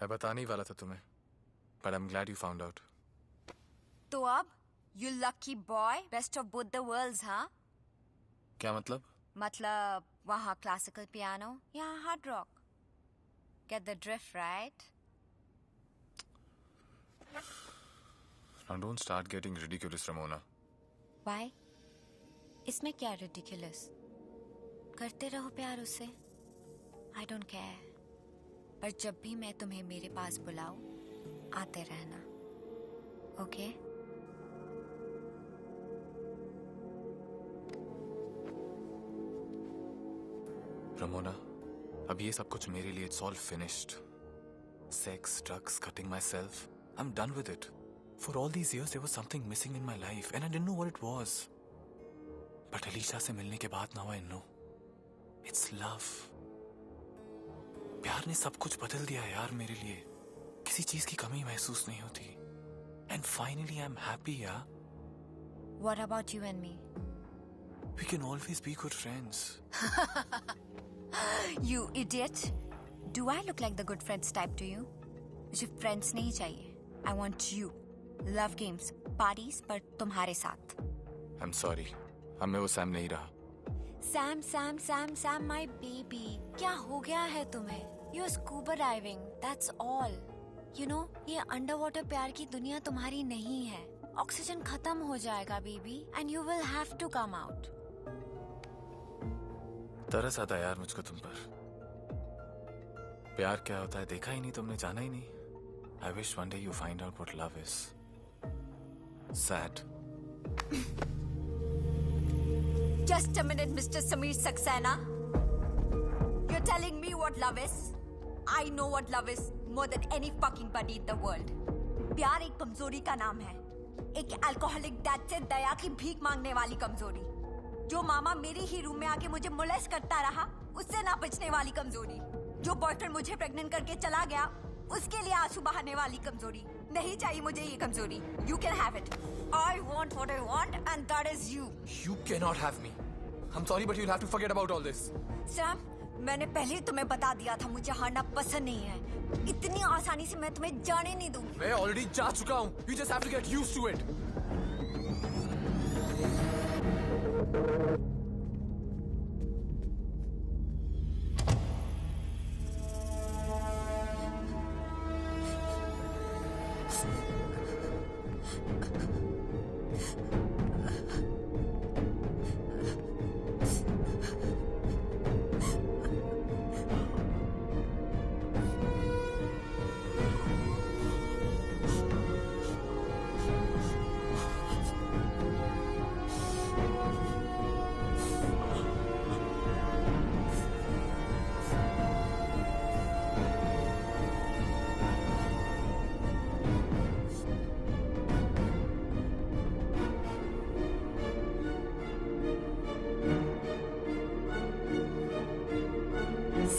मैं बताने ही वाला था तुम्हें, but I'm glad you found out. तो अब you lucky boy, best of both the worlds, हाँ? क्या मतलब? मतलब वहाँ classical piano, यहाँ hard rock. Get the drift, right? Now don't start getting ridiculous, Ramona. Why? इसमें क्या ridiculous? करते रहो प्यार उससे. I don't care. पर जब भी मैं तुम्हें मेरे पास बुलाऊं, आते रहना. Okay? Ramona, अब ये सब कुछ मेरे लिए it's all finished. Sex, drugs, cutting myself. I'm done with it. For all these years, there was something missing in my life, and I didn't know what it was. But Alicia से मिलने के बाद now I know. It's love. प्यार ने सब कुछ बदल दिया यार मेरे लिए. किसी चीज की कमी महसूस नहीं होती. And finally, I'm happy, yeah. What about you and me? We can always be good friends. You idiot! Do I look like the good friends type to you? मुझे friends नहीं चाहिए. I want you. Love games, parties, पर तुम्हारे साथ. I'm sorry. अब मैं वो Sam नहीं रहा. Sam, my baby. क्या हो गया है तुम्हें? You're scuba diving. That's all. You know, ये underwater प्यार की दुनिया तुम्हारी नहीं है. ऑक्सीजन खत्म हो जाएगा, baby, and you will have to come out. तरस आता यार मुझको तुम पर. प्यार क्या होता है देखा ही नहीं तुमने, जाना ही नहीं. I wish one day you find out what love is. Sad. Just a minute, Mr. Sameer Saxena. You're telling me what love is? I know what love is more than any fucking buddy in the world. प्यार एक कमजोरी का नाम है. एक alcoholic dad से दया की भीख मांगने वाली कमजोरी. जो मामा मेरे ही रूम में आके मुझे मोलेस्ट करता रहा, उससे ना बचने वाली कमजोरी. जो बॉयफ्रेंड मुझे प्रेग्नेंट करके चला गया, उसके लिए आंसू बहाने वाली कमजोरी. नहीं चाहिए मुझे ये कमजोरी. You can have it. I want what I want, and that is you. You cannot have me. I'm sorry, but you'll have to forget about all this. Sam, मैंने पहले ही तुम्हें बता दिया था मुझे हारना पसंद नहीं है. इतनी आसानी से मैं तुम्हें जाने नहीं दूंगी. मैं already जा चुका हूँ. You just have to get used to it.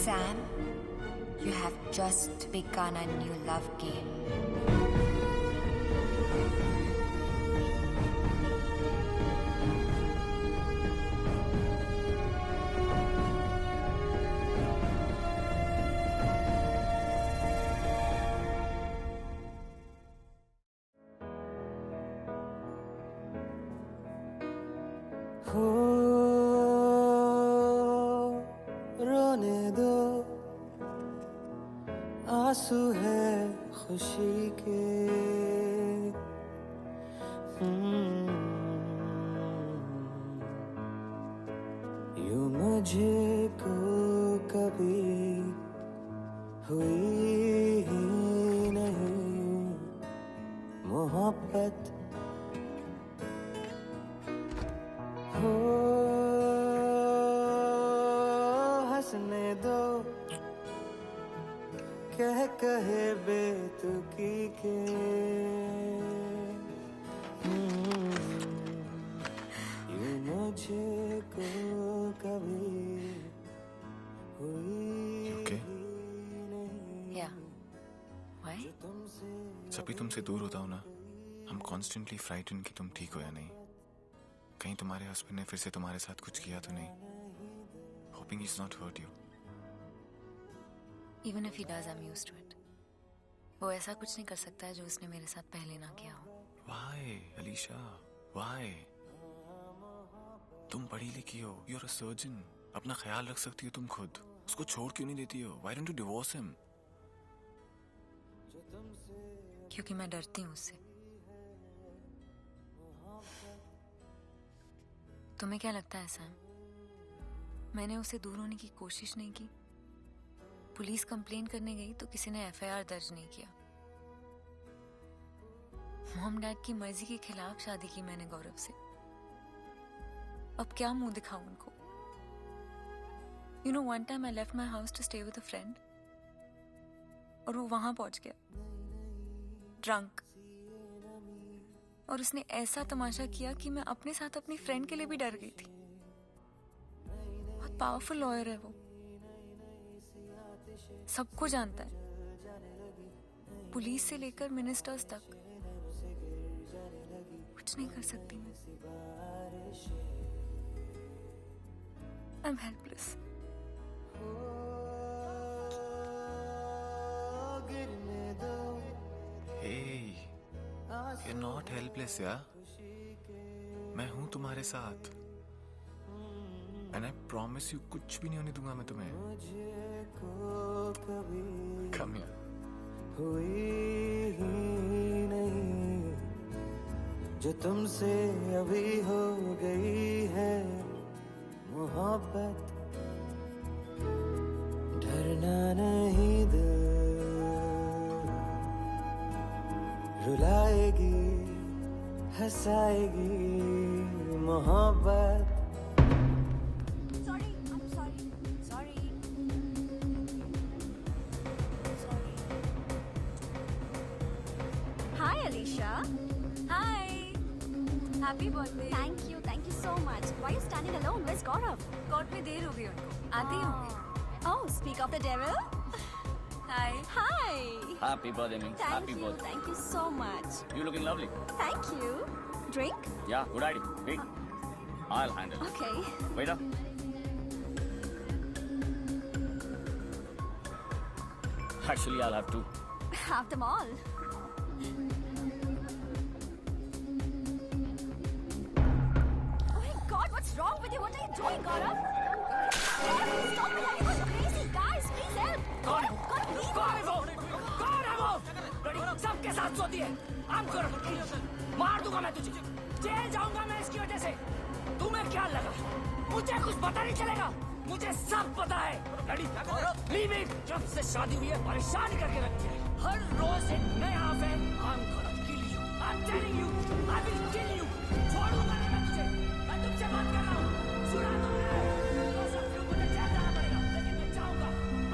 Sam, you have just begun a new love game. रोने दो, आंसू है खुशी के. यूं मुझे को कभी हुई ही नहीं मोहब्बत. हो हंसने दो, कहे बेतुकी के यूं मुझे को कभी हुई okay? Yeah. Why? जब भी तुमसे दूर होता हूँ ना, हम कॉन्स्टेंटली फ्राइटन कि तुम ठीक हो या नहीं, कहीं तुम्हारे हस्बैंड ने फिर से तुम्हारे साथ कुछ किया तो नहीं. Hoping he's not hurt you. Even if he does, I'm used to it. वो ऐसा कुछ नहीं कर सकता है जो उसने मेरे साथ पहले ना किया हो. Why, Alicia? Why? तुम पढ़ी लिखी हो, you're a surgeon. अपना ख्याल रख सकती हो तुम खुद. उसको छोड़ क्यों नहीं देती हो? Why don't you divorce him? क्योंकि मैं डरती हूँ उससे. तुम्हें क्या लगता है सैम? मैंने उसे दूर होने की कोशिश नहीं की. पुलिस कंप्लेन करने गई तो किसी ने एफआईआर दर्ज नहीं किया. मॉम डैड की मर्जी के खिलाफ शादी की मैंने गौरव से. अब क्या मुंह दिखाऊं उनको? You know, one time I left my house to stay with a friend. और वो वहां पहुंच गया, ड्रंक. और उसने ऐसा तमाशा किया कि मैं अपने साथ अपनी फ्रेंड के लिए भी डर गई थी. बहुत पावरफुल लॉयर है वो, सबको जानता है, पुलिस से लेकर मिनिस्टर्स तक. कुछ नहीं कर सकती मैं. I'm helpless. Hey, you're not helpless, यार. मैं हूँ तुम्हारे साथ. And I promise you कुछ भी नहीं होने दूंगा मैं तुम्हें. Come here. हुई ही नहीं जो तुमसे अभी हो गई है मोहब्बत. डरना नहीं दिल रुलाएगी हंसाएगी मोहब्बत. Hi, Alicia. Hi. Happy birthday. Thank you so much. Why are you standing alone? Where's Gaurav? Court में देर हो गई उनको. आते ही होंगे. Oh, speak of the devil. Hi. Hi. Happy birthday, Ming. Happy birthday. Thank you so much. You looking lovely. Thank you. Drink? Yeah, good idea. Wait. I'll handle it. Okay. Waiter. Actually, I'll have two. Have them all. Oh my God, what's wrong with you? What are you doing, Gaurav? Stop it! Are you going crazy? Guys, please help! Gaurav, leave! सबके साथ सोती है. I'm Gaurav. मार दूंगा मैं तुझे. Jail जाऊंगा मैं इसकी वजह से. तुम्हें क्या लगा? मुझे कुछ पता नहीं चलेगा. मुझे सब पता है. लड़ी. लीविंग. जब से शादी हुई है परेशान करके रखती है. हर रोज एक नया affair. I'm gonna kill you. I'm telling you. I will kill you. छोड़ूंगा नहीं मैं तुझे. मैं तुझसे बात कर रहा हूँ. सुना तुमने? तो सब क्यों मुझे जेल जाना पड़ेगा? लेकिन मैं जाऊंगा.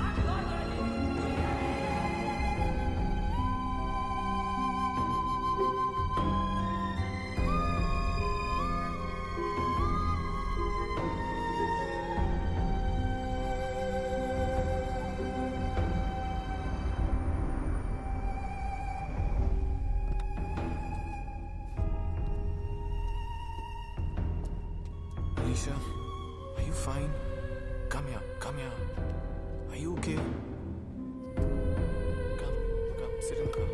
I'm not gonna leave you. Alicia, are you fine? Come here, come here. Are you okay? Come, sit in the car.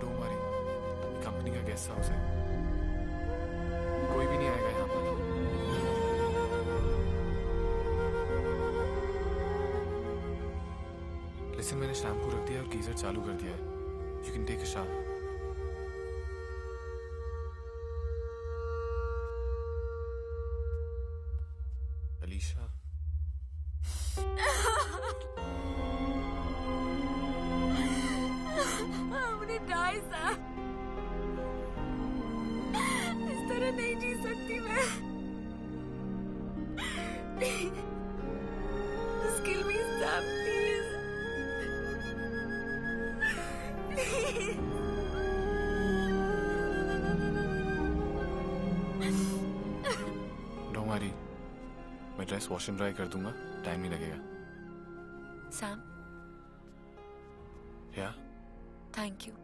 Don't worry, company का गेस्ट हाउस है. कोई भी नहीं आएगा यहाँ पर. लिसन, मैंने शैम्पू रख दिया और गीजर चालू कर दिया है. You can take a shower. Alisha, Just kill me, Sam, please. Don't worry, मैं ड्रेस वॉश एंड ड्राई कर दूंगा, टाइम नहीं लगेगा। Sam, या थैंक यू।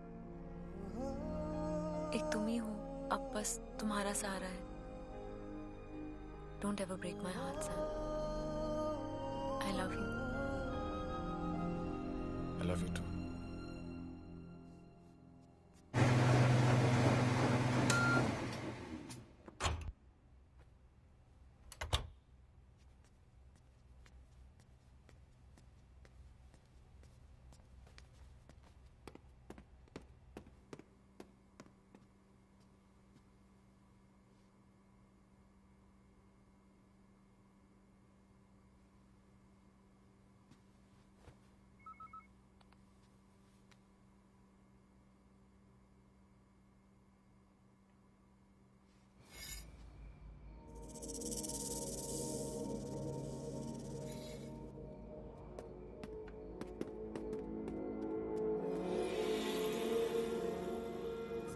एक तुम ही हो, अब बस तुम्हारा सहारा है। Don't ever break my heart, Sam. I love you. I love you too.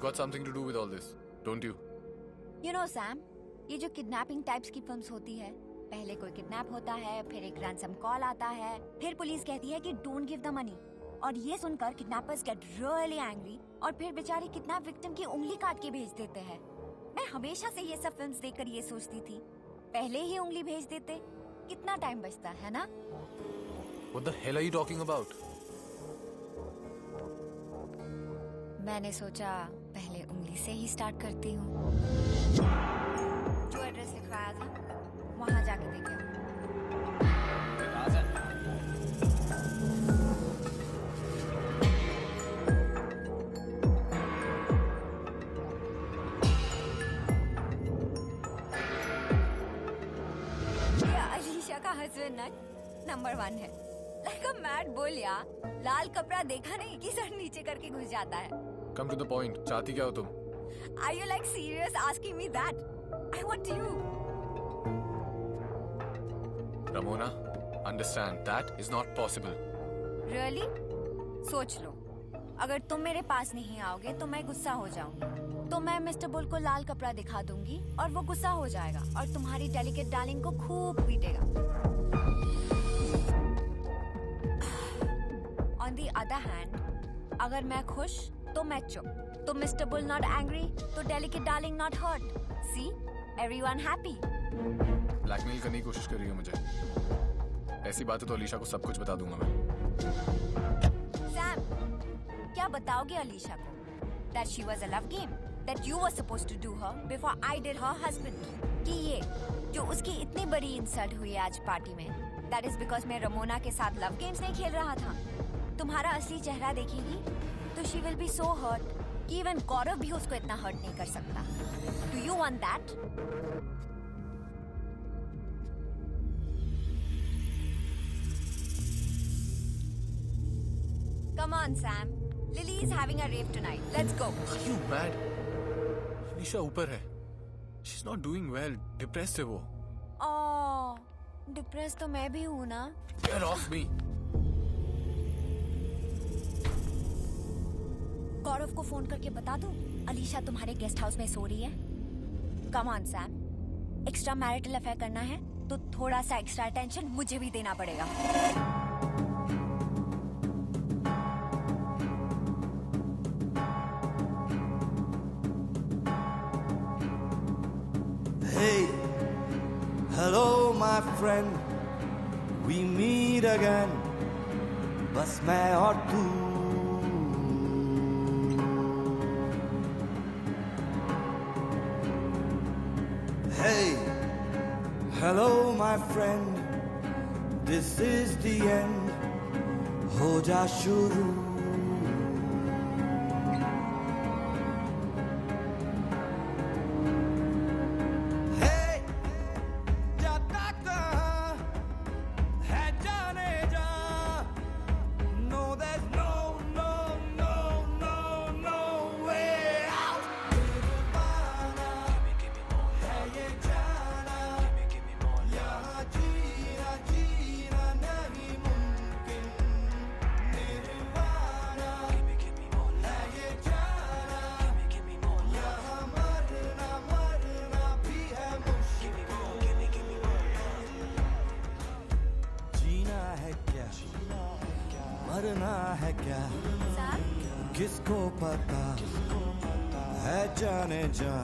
Got something to do with all this, don't you? You know, Sam, ये जो किडनैपिंग टाइप्स की फिल्म्स होती है, पहले कोई किडनैप होता है, फिर एक रैंसम कॉल आता है, फिर पुलिस कहती है कि डोंट गिव द मनी, और ये सुनकर किडनैपर्स गेट रियली एंग्री और फिर बेचारे किडनैप विक्टिम की उंगली काट के भेज देते हैं। मैं हमेशा से ये सब फिल्म्स देखकर ये सोचती थी, पहले ही उंगली भेज देते, कितना टाइम बचता है ना? What the hell are you talking about? मैंने सोचा पहले उंगली से ही स्टार्ट करती हूँ। जो एड्रेस लिखवाया था वहाँ जाके देखे। ये अलीशा का हस्बैंड नंबर 1 है। लाइक अ मैड बुल यार, लाल कपड़ा देखा नहीं कि सर नीचे करके घुस जाता है। Come to the point. चाहती क्या हो तुम? Are you like serious asking me that? I want you. Ramona, understand that is not possible. Really? सोच लो, अगर तुम मेरे पास नहीं आओगे तो मैं गुस्सा हो जाऊंगी। तो मैं मिस्टर बुल को लाल कपड़ा दिखा दूंगी और वो गुस्सा हो जाएगा और तुम्हारी डेलिकेट डार्लिंग को खूब पीटेगा। On the other hand, अगर मैं खुश तो मैं चुप, तो मिस्टर बुल नॉट एंग्री, तो delicate darling not hurt. See, everyone happy. Blackmail करने की कोशिश कर रही हो मुझे? ऐसी बातें तो अलीशा को सब कुछ बता दूंगा मैं। सैम, क्या बताओगे अलीशा को? That she was a love game, that you were supposed to do her before I did her husband. कि ये जो उसकी इतनी बड़ी इंसल्ट हुई आज पार्टी में, that is because मैं रमोना के साथ लव गेम्स नहीं खेल रहा था। तुम्हारा असली चेहरा देखेगी तो she will be so hurt कि इवन गौरव भी उसको इतना हर्ट नहीं कर सकता। Do you want that? Come on, Sam. Lily is having a rave tonight. Let's go. Are you mad? Alisha ऊपर है. She's not doing well. Depressed है वो. Oh, depressed तो मैं भी हूँ ना. Get off me. गौरव को फोन करके बता दूं, अलीशा तुम्हारे गेस्ट हाउस में सो रही है। Come on Sam, extra marital affair करना है तो थोड़ा सा एक्स्ट्रा अटेंशन मुझे भी देना पड़ेगा। Hey, hello my friend, we meet again, बस मैं और तू। Hey, hello my friend, this is the end, हो जा शुरू। जी मरना है क्या किसको पता है जाने जा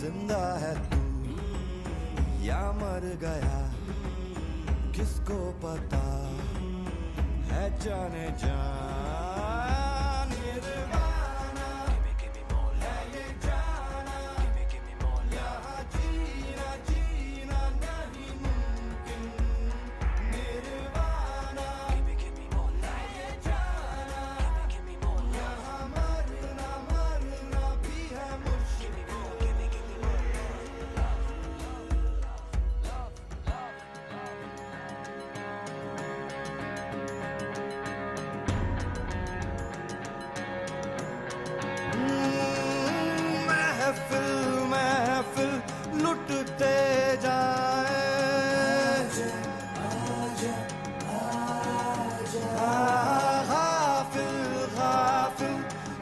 जिंदा है तू या मर गया किसको पता है जाने जा लुटते जाए गाफिल गाफिल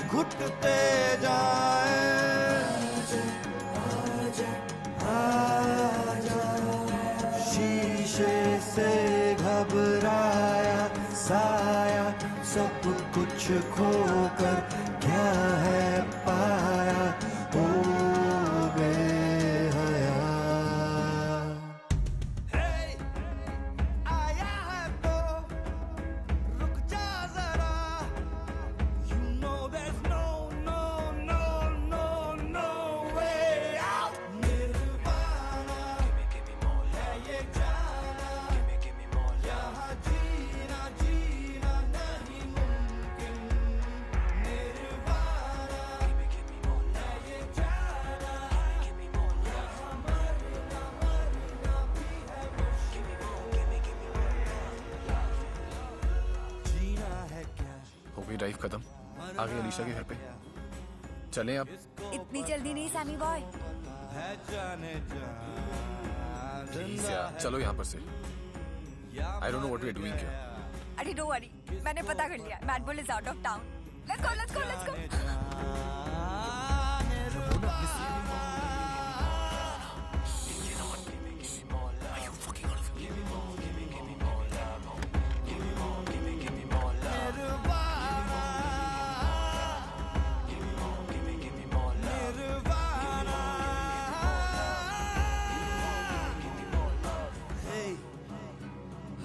घुटते जाए शीशे से घबराया साया सब कुछ खोकर क्या है पाया ओ ड्राइव खत्म आ गए अलीशा के घर पे चलें अब इतनी जल्दी नहीं सैमी बॉय प्लीज यार चलो यहाँ पर से I don't know what we are doing here अरे डोंट वरी मैंने पता कर लिया Mad Bull is out of town let's go let's go let's go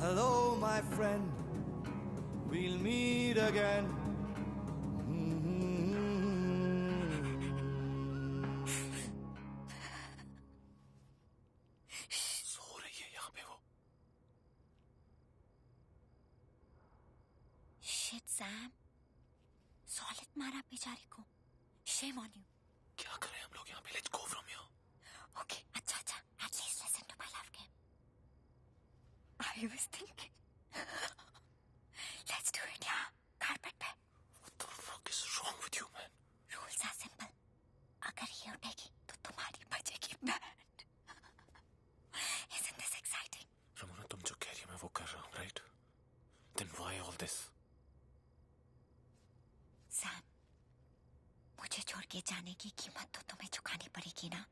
Hello, my friend. We'll meet again. सो रही है यहाँ पे वो। Shit, Sam. Solid मारा बेचारे को. Shame on you. क्या करें हम लोग यहाँ पे? Let's go from here. Okay, अच्छा अच्छा. At least listen to my love game. I was thinking. Let's do it, yeah. Carpet पे. What the fuck is wrong with you, man? Rules are simple. अगर ये उठेगी तो तुम्हारी बचेगी band. Isn't this exciting? Ramona तुम जो कह रही हो मैं वो कर रहा हूँ, right? Then why all this? Sam, मुझे छोड़ के जाने की कीमत तो तुम्हें चुकानी पड़ेगी ना?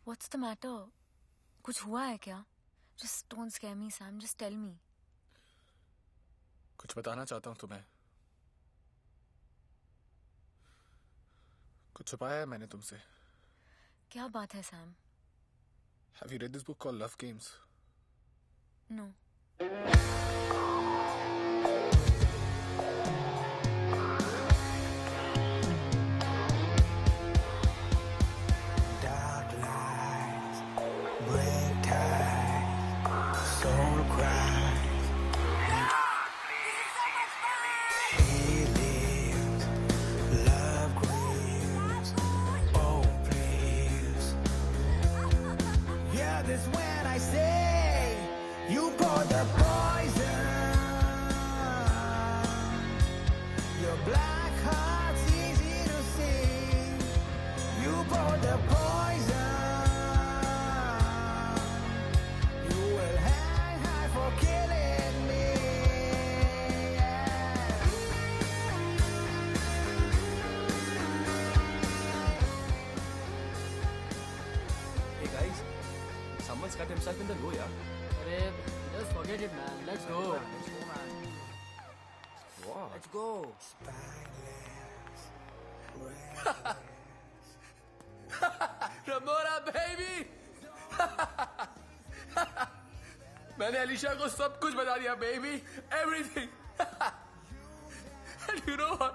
What's the matter? कुछ हुआ है क्या? Just don't scare me, Sam. Just tell me. कुछ बताना चाहता हूँ तुम्हें. कुछ छुपाया है मैंने तुमसे. क्या बात है, Sam? Have you read this book called Love Games? No. say you pour the poison. Your black heart's easy to see. You pour the poison. You will hang high for killing me. Hey guys, someone's cut himself in the low, yeah. Arey, just forget it, man. Let's go. Wow. Let's go. Ramona baby. मैंने अलीशा को सब कुछ बता दिया baby, everything. And you know what?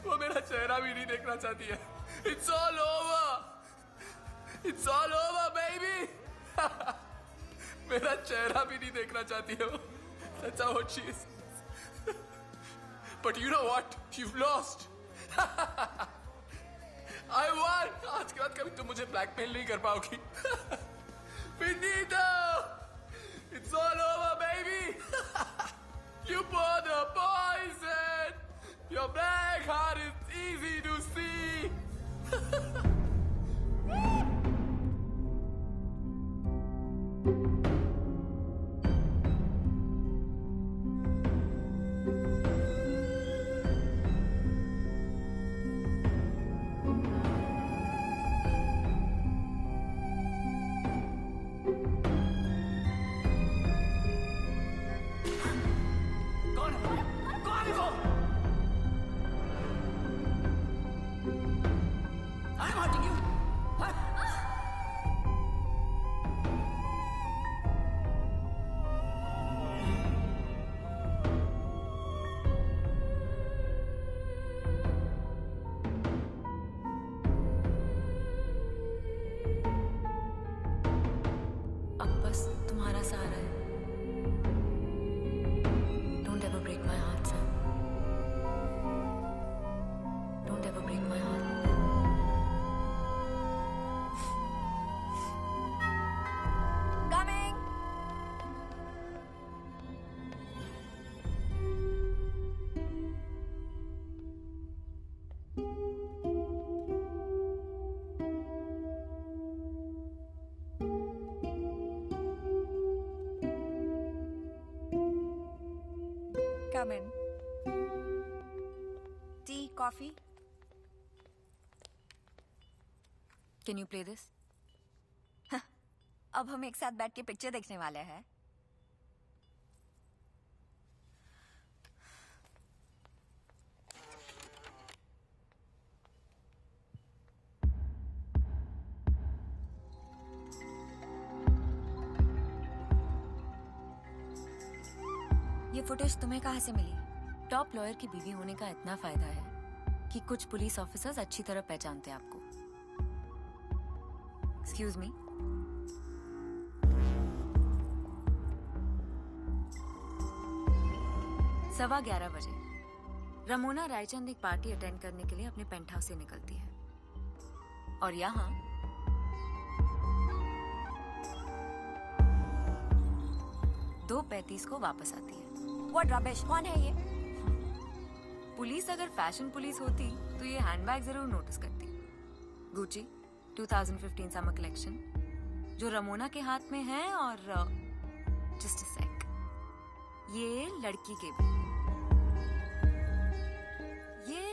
वो मेरा चेहरा भी नहीं देखना चाहती है. It's all over. It's all over baby. मेरा चेहरा भी नहीं देखना चाहती है वो. That's how she is. But you know what? You've lost. I won. आज के बाद कभी तुम मुझे ब्लैकमेल नहीं कर पाओगी. Finito. It's all over, baby. You pour the poison. Your black heart is easy to see. I'm hunting you. अब बस तुम्हारा सहारा है. Don't ever break my heart, son. Don't ever break my heart. Coming. Come in. Tea, coffee? Can you play this? अब हम एक साथ बैठ के पिक्चर देखने वाले हैं. ये फुटेज तुम्हें कहाँ से मिली? टॉप लॉयर की बीवी होने का इतना फायदा है कि कुछ पुलिस ऑफिसर्स अच्छी तरह पहचानते हैं आपको. Excuse me. सवा 11 बजे रमोना रायचंद एक पार्टी अटेंड करने के लिए अपने पेंट हाउस से निकलती है और यहाँ 2:35 को वापस आती है. What rubbish? कौन है ये? पुलिस अगर फैशन पुलिस होती तो ये हैंडबैग जरूर नोटिस करती. गुची 2015 समर कलेक्शन जो रमोना के हाथ में है और जस्ट अ सेक, ये लड़की के भी. ये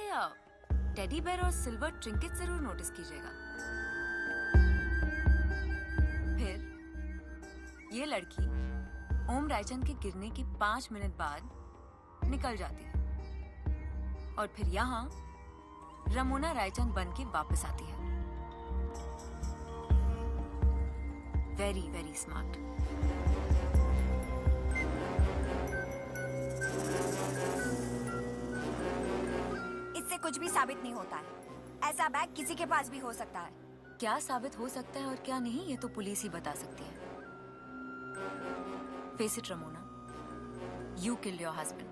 टेडी बेयर और सिल्वर ट्रिंकेट जरूर नोटिस कीजिएगा. फिर ये लड़की ओम रायचंद के गिरने के 5 मिनट बाद निकल जाती है और फिर यहाँ रमोना रायचंद बन के वापस आती है. Very very smart. इससे कुछ भी साबित नहीं होता है. ऐसा बैग किसी के पास भी हो सकता है. क्या साबित हो सकता है और क्या नहीं ये तो पुलिस ही बता सकती है. Face it, Ramona. You killed your husband.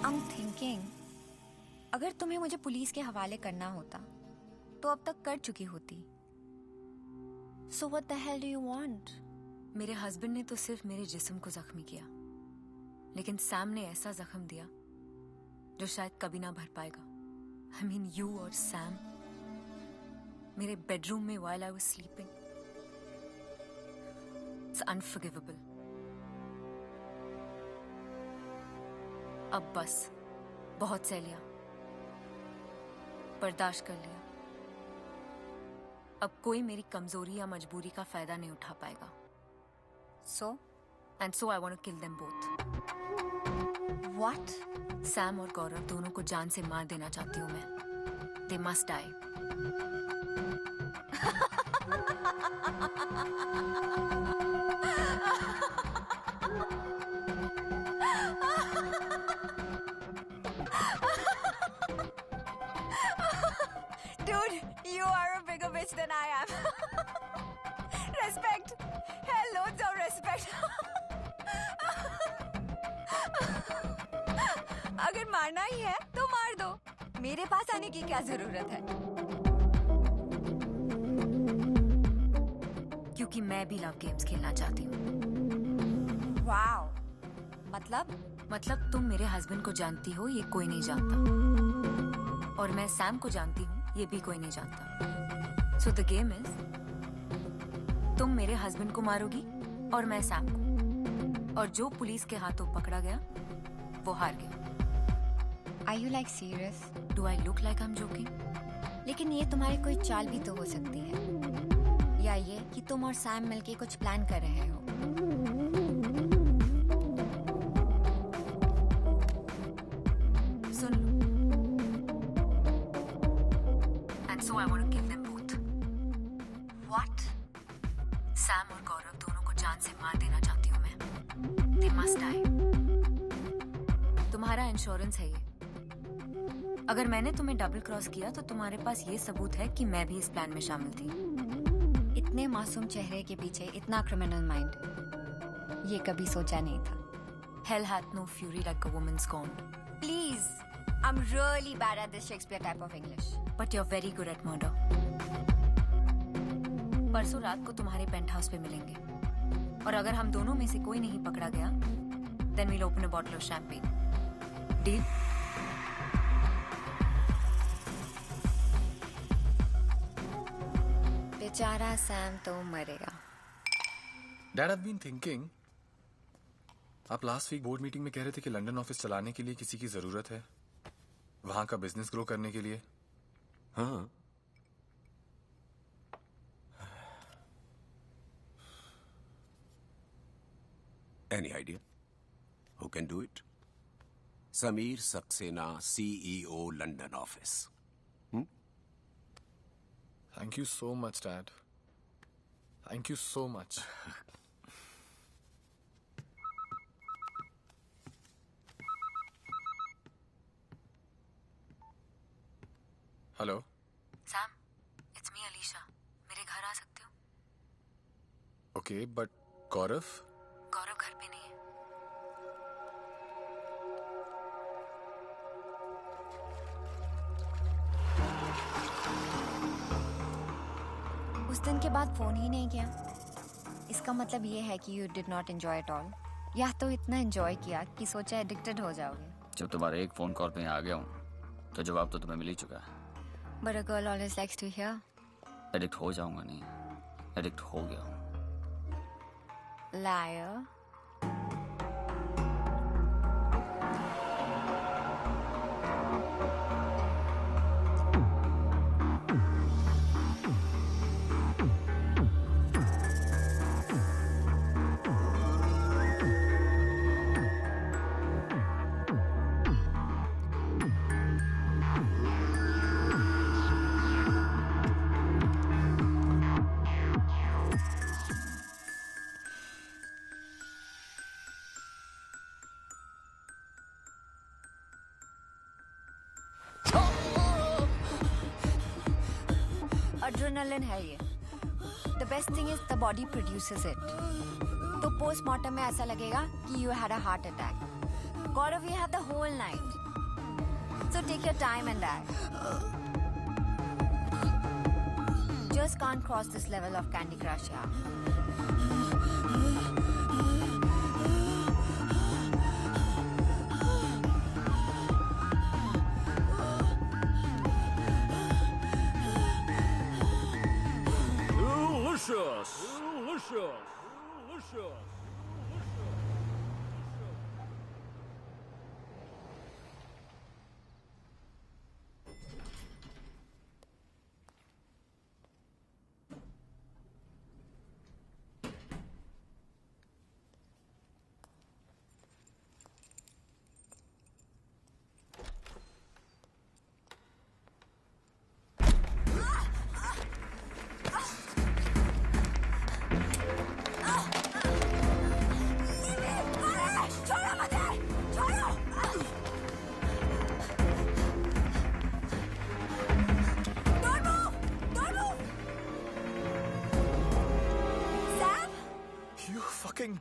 I'm thinking thinking अगर तुम्हें मुझे पुलिस के हवाले करना होता तो अब तक कर चुकी होती। So what the hell do you want? मेरे हस्बैंड ने तो सिर्फ मेरे जिस्म को जख्मी किया, लेकिन सैम ने ऐसा जख्म दिया जो शायद कभी ना भर पाएगा। I mean, you और सैम मेरे बेडरूम में while I was sleeping. It's unforgivable. अब बस, बहुत सह लिया, बर्दाश्त कर लिया। अब कोई मेरी कमजोरी या मजबूरी का फायदा नहीं उठा पाएगा। So I want to kill them both. What? Sam और गौरव दोनों को जान से मार देना चाहती हूँ मैं। They must die. Dude, you are a bigger bitch than I am. Respect. Hell, loads of respect. अगर मारना ही है तो मार दो, मेरे पास आने की क्या जरूरत है? क्योंकि मैं भी लव गेम्स खेलना चाहती हूँ। वाओ, मतलब तुम मेरे हस्बैंड को जानती हो, ये कोई नहीं जानता, और मैं सैम को जानती हूँ, ये भी कोई नहीं जानता। So the game is, तुम मेरे हस्बैंड को मारोगी और मैं सैम को, और जो पुलिस के हाथों पकड़ा गया वो हार गया। Are you like serious? Do I look like I'm joking? लेकिन ये तुम्हारी कोई चाल भी तो हो सकती है, या ये कि तुम और सैम मिलके कुछ प्लान कर रहे हो। सुन लो। And so I want to kill them both. What? Sam और गौरव दोनों को जान से मार देना चाहती हूँ मैं। They must die. तुम्हारा इंश्योरेंस है ये। अगर मैंने तुम्हें डबल क्रॉस किया तो तुम्हारे पास ये सबूत है कि मैं भी इस प्लान में शामिल थी। इतने मासूम चेहरे के पीछे इतना क्रिमिनल माइंड, ये कभी सोचा नहीं था। Hell hath no fury like a woman's scorned. Please, I'm really bad at this Shakespeare type of English. But you're very good at murder. परसों रात को तुम्हारे पेंट हाउस पे मिलेंगे, और अगर हम दोनों में से कोई नहीं पकड़ा गया, then we'll open a bottle of champagne. Deal? बेचारा सैम तो मरेगा। Dad, I've been thinking. आप लास्ट वीक बोर्ड मीटिंग में कह रहे थे कि लंदन ऑफिस चलाने के लिए किसी की जरूरत है, वहां का बिजनेस ग्रो करने के लिए। हाँ, any idea who can do it? Sameer Saxena, CEO, London office. Thank you so much, Dad. Thank you so much. Hello? Sam, it's me, Alicia. मेरे घर आ सकते हो? Okay, but Gaurav? गौरव घर पे नहीं है। उस दिन के बाद फोन ही नहीं किया। इसका मतलब ये है कि you did not enjoy at all, या तो इतना एंजॉय किया कि सोचा एडिक्टेड हो जाओगे। जब तुम्हारे एक फोन कॉल पे यहाँ आ गया हूँ तो जवाब तो तुम्हें मिल ही चुका है। But a girl always likes to hear. Addict हो जाऊंगा नहीं, एडिक्ट हो गया हूँ। Liar. एड्रेनालिन है ये। The best thing is the body produces it. तो पोस्टमार्टम में ऐसा लगेगा कि you had a heart attack. Gaurav, you had the whole night. So take your time and act. Just can't cross this level of Candy Crush, yeah. Delicious! Delicious! Delicious!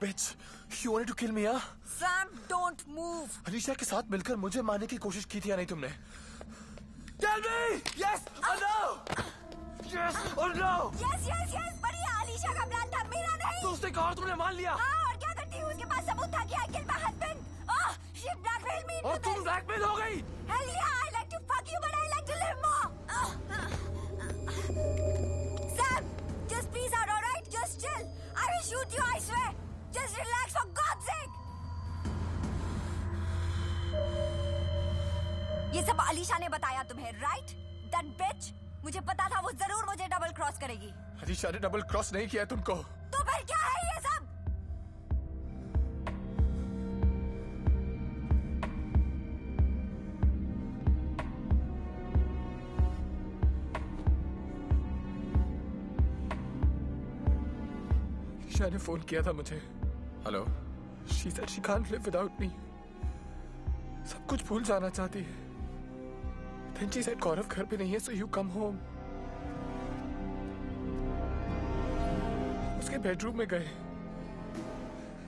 Bitch, you wanted to kill me, huh? Sam, don't move. Alisha के साथ मिलकर मुझे मारने की कोशिश की थी या नहीं तुमने? Tell me, yes or no? Yes or no? Yes, yes, yes. बढ़िया, अलीशा का प्लान था, मेरा नहीं. तो उसने कहा और तुमने मान लिया? हाँ, और क्या करती हूँ? उसके पास सबूत था कि I killed my husband. Oh, she blackmailed me. और तुम blackmail हो गई? Hell yeah, I like to fuck you, but I like to live more. Sam, just peace out, all right? Just chill. I will shoot you, I swear. Just relax for God's sake. ये सब अलीशा ने बताया तुम्हें, right? That bitch. मुझे पता था वो जरूर मुझे डबल क्रॉस करेगी. अलीशा ने डबल क्रॉस नहीं किया तुमको. तो फिर क्या है ये सब? अलीशा ने फोन किया था मुझे. Hello. She said she can't live without me. सब कुछ भूल जाना चाहती है. Then she said गौरव घर पे नहीं है, so you come home. उसके बेडरूम में गए.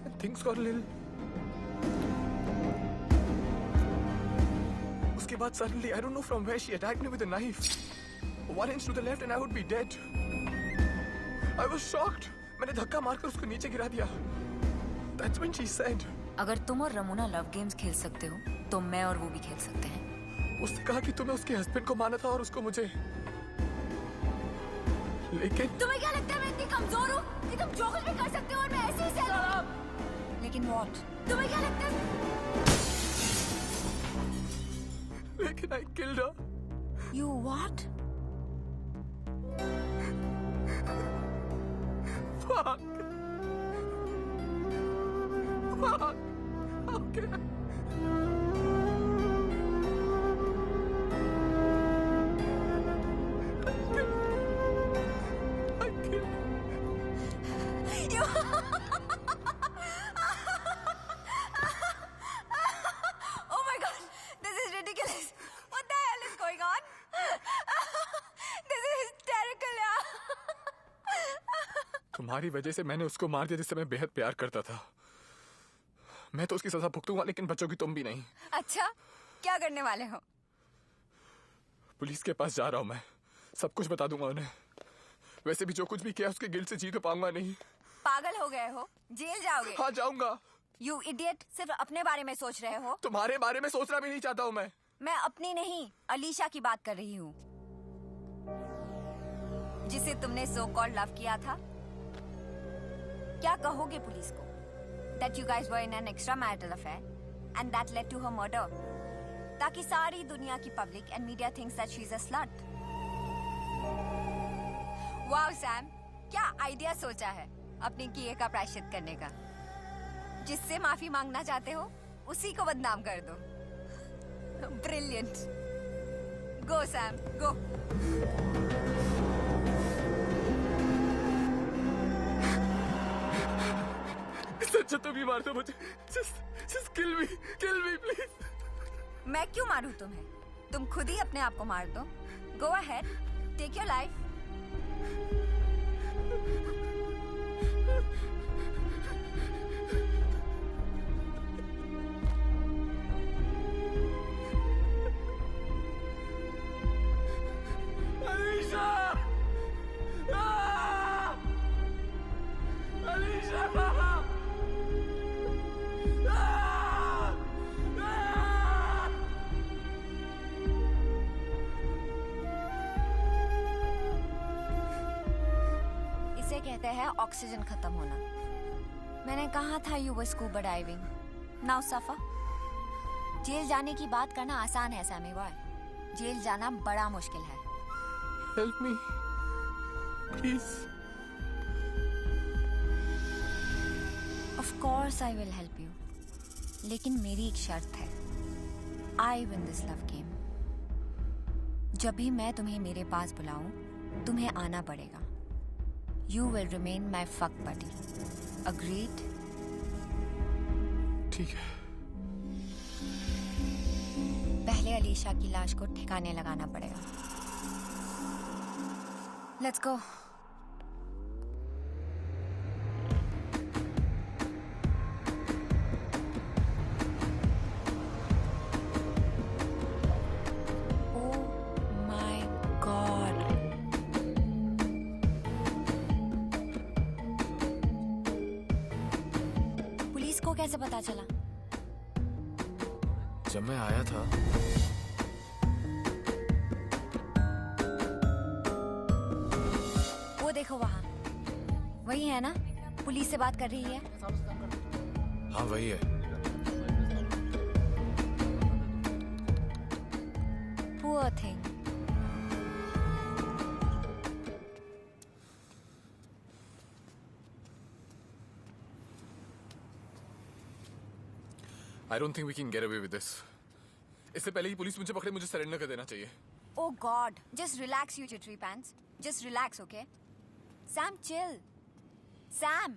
And things got a little. उसके बाद suddenly I don't know from where she attacked me with a knife. 1 inch to the left and I would be dead. I was shocked. मैंने धक्का मारकर उसको नीचे गिरा दिया. That's when she said. अगर तुम और रमोना लव गेम्स खेल सकते हो, तो मैं और वो भी खेल सकते हैं. उसने कहा कि तुम्हें उसके हस्बैंड को माना था और उसको मुझे. लेकिन तुम्हें क्या लगता है मैं इतनी कमजोर हूँ कि तुम जो कुछ भी कर सकते हो और मैं ऐसे ही सह. लेकिन what? तुम्हें क्या लगता है? लेकिन I killed her. You what? Fuck. Fuck. Okay. Oh my God, this is ridiculous. What the hell is going on? This is hysterical, यार. तुम्हारी वजह से मैंने उसको मार दिया जिससे मैं बेहद प्यार करता था. मैं तो उसकी सजा भुगतूंगा, लेकिन बच्चों की तुम भी नहीं. अच्छा, क्या करने वाले हो? पुलिस के पास जा रहा हूँ मैं. सब कुछ बता दूंगा उन्हें. वैसे भी जो कुछ भी किया उसके गिल्ट से जी तो पाऊंगा नहीं. पागल हो गए हो? जेल जाओगे? हाँ, जाऊंगा. You idiot, सिर्फ अपने बारे में सोच रहे हो. तुम्हारे बारे में सोचना भी नहीं चाहता हूँ मैं. मैं अपनी नहीं, अलीशा की बात कर रही हूँ, जिसे तुमने सो कॉल्ड लव किया था. क्या कहोगे पुलिस को? That you guys were in an extramarital affair and that led to her murder. ताकि सारी दुनिया की public and media thinks that she's a slut. Wow, Sam, क्या आइडिया सोचा है अपने किए का प्रायश्चित करने का. जिससे माफी मांगना चाहते हो, उसी को बदनाम कर दो. Brilliant. Go, Sam, go. अच्छा तुम ही मार दो मुझे. Just kill me, please. मैं क्यों मारूं तुम्हें? तुम खुद ही अपने आप को मार दो. Go ahead, take your life. कहते हैं ऑक्सीजन खत्म होना। मैंने कहा था you were scuba diving, now suffer. जेल जाने की बात करना आसान है सैमी बॉय, जेल जाना बड़ा मुश्किल है। Help me please. Of course I will help you, लेकिन मेरी एक शर्त है। I win this love game. जब भी मैं तुम्हें मेरे पास बुलाऊं, तुम्हें आना पड़ेगा। You will remain my fuck buddy. Agreed? ठीक है। पहले अलीशा की लाश को ठिकाने लगाना पड़ेगा। Let's go. कैसे पता चला? जब मैं आया था वो देखो वहाँ, वही है ना? पुलिस से बात कर रही है। हाँ वही है। Poor thing. I don't think we can get away with this. इससे पहले ही पुलिस मुझे पकड़े, मुझे सरेंडर कर देना चाहिए। Oh God, just relax, you jittery pants. Just relax, okay? Sam, chill. Sam.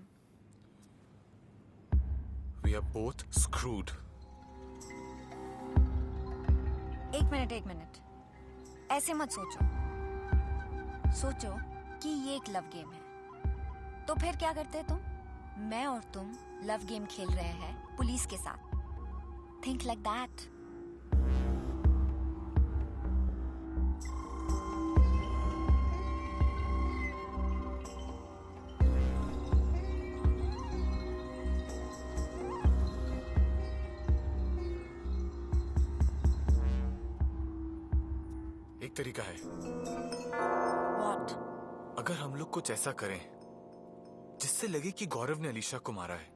We are both screwed. एक मिनट। ऐसे मत सोचो। सोचो कि ये एक लव गेम है। तो फिर क्या करते तुम? मैं और तुम लव गेम खेल रहे हैं पुलिस के साथ। Think like that. एक तरीका है। What? अगर हम लोग कुछ ऐसा करें जिससे लगे कि गौरव ने अलीशा को मारा है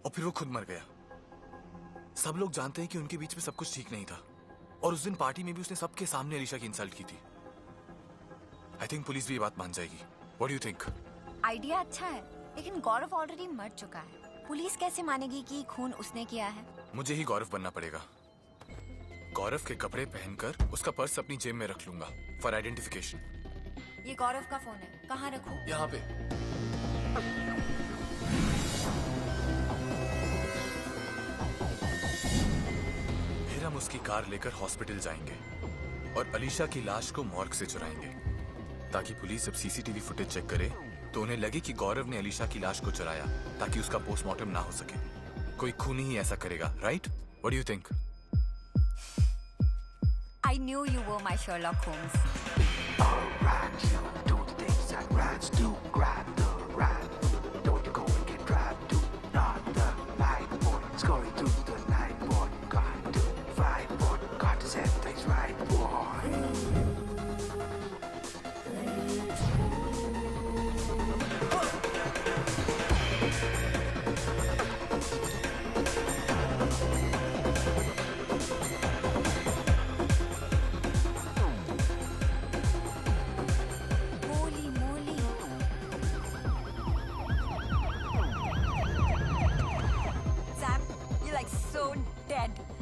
और फिर वो खुद मर गया। सब लोग जानते हैं कि उनके बीच में सब कुछ ठीक नहीं था और उस दिन पार्टी में भी उसने सबके सामने अलीशा की इंसल्ट की थी। आई थिंक पुलिस भी ये बात मान जाएगी। What do you think? Idea अच्छा है, लेकिन गौरव ऑलरेडी मर चुका है। पुलिस कैसे मानेगी कि खून उसने किया है? मुझे ही गौरव बनना पड़ेगा। गौरव के कपड़े पहनकर उसका पर्स अपनी जेब में रख लूंगा फॉर आइडेंटिफिकेशन। ये गौरव का फोन है, कहाँ रखूं? यहाँ पे। फिर हम उसकी कार लेकर हॉस्पिटल जाएंगे और अलीशा की लाश को मॉर्ग से चुराएंगे ताकि पुलिस जब सीसीटीवी फुटेज चेक करे तो उन्हें लगे कि गौरव ने अलीशा की लाश को चुराया ताकि उसका पोस्टमार्टम ना हो सके। कोई खूनी ही ऐसा करेगा, right? What do you think? I knew you were my Sherlock Holmes. Alright, you do the things that rats do. Grab the rat. Don't you go and get trapped. Do not the light boy. Scurry through the night boy. Got to fight boy. Got to set things right boy.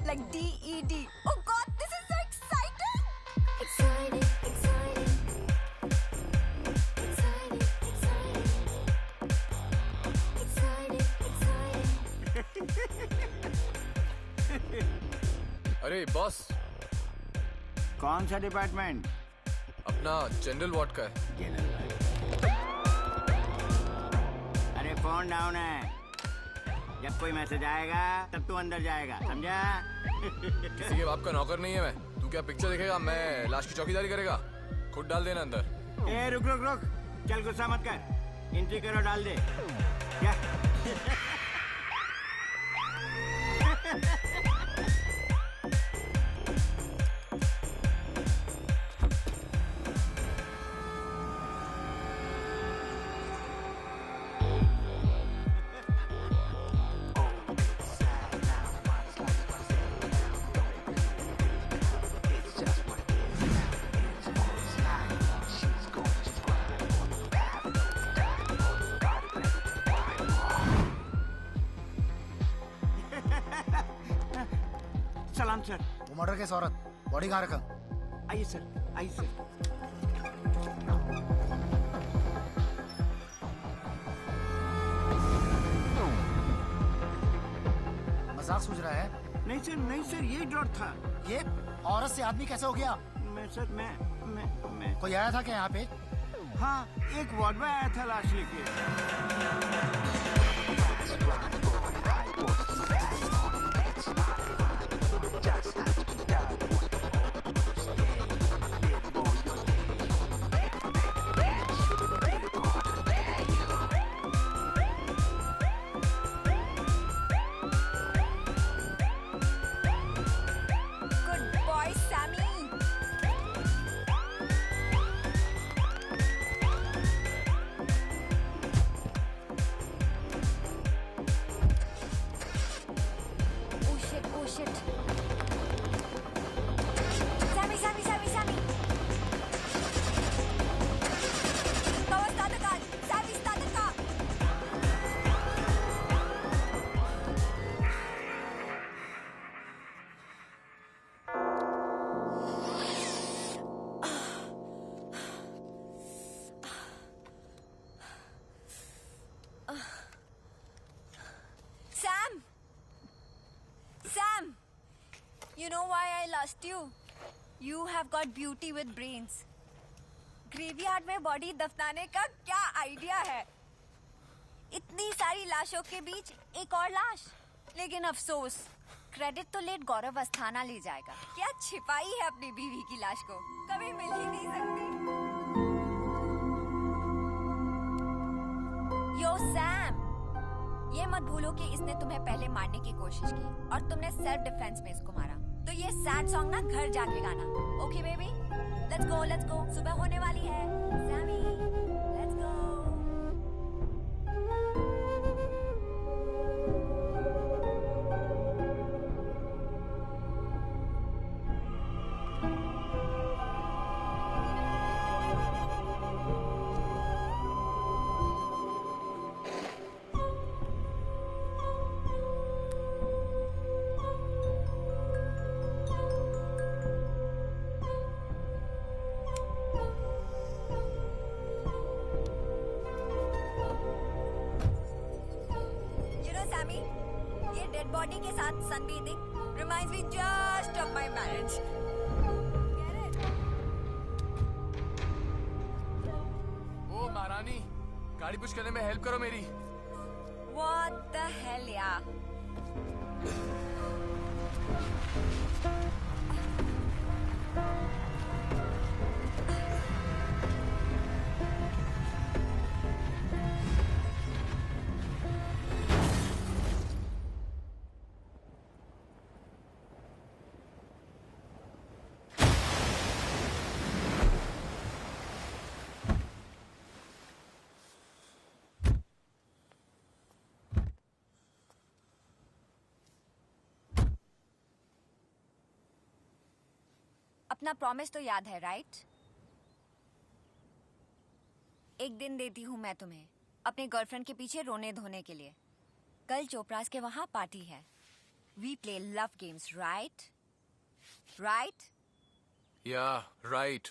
Like DED. Oh God, this is so exciting! Exciting, exciting. Exciting, exciting. Exciting, exciting. अरे boss. कौन सा department? अपना general ward का है। General. अरे phone down है। जब कोई मैसेज आएगा तब तू अंदर जाएगा, समझा? किसी के बाप का नौकर नहीं है मैं। तू क्या पिक्चर देखेगा, मैं लाश की चौकीदारी करेगा? खुद डाल देना अंदर। ए रुक रुक रुक, चल गुस्सा मत कर। एंट्री करो, डाल दे। क्या? कौन सर? वो मर्डर केस औरत, बॉडी कहाँ रखा? आइए सर, आइए सर। मजाक सूझ रहा है? नहीं सर, नहीं सर, ये ड्रॉट था। ये औरत से आदमी कैसे हो गया? मैं कोई आया था क्या यहाँ पे? हाँ, एक वार्ड में आया था लाश लेके। You know why I lost you? You have got beauty with brains. Graveyard में बॉडी दफनाने का क्या आइडिया है? इतनी सारी लाशों के बीच एक और लाश। लेकिन अफसोस, क्रेडिट तो लेट गौरव अस्थाना ले जाएगा। क्या छिपाई है अपनी बीवी की लाश को? कभी मिल ही नहीं सकती। यो सैम, ये मत भूलो कि इसने तुम्हें पहले मारने की कोशिश की और तुमने सेल्फ डिफेंस में इसको मारा। तो ये सैड सॉन्ग ना घर जाके गाना। Okay baby, let's go let's गो। सुबह होने वाली है। Sami, let's go. बॉडी के साथ sunbathing reminds me just of my marriage. ओ महारानी, गाड़ी पुश करने में हेल्प करो मेरी। What the hell यार? अपना प्रॉमिस तो याद है, राइट? एक दिन देती हूँ मैं तुम्हें अपनी गर्लफ्रेंड के पीछे रोने धोने के लिए। कल चोपड़ास के वहां पार्टी है। We play love games, right? Right? या right.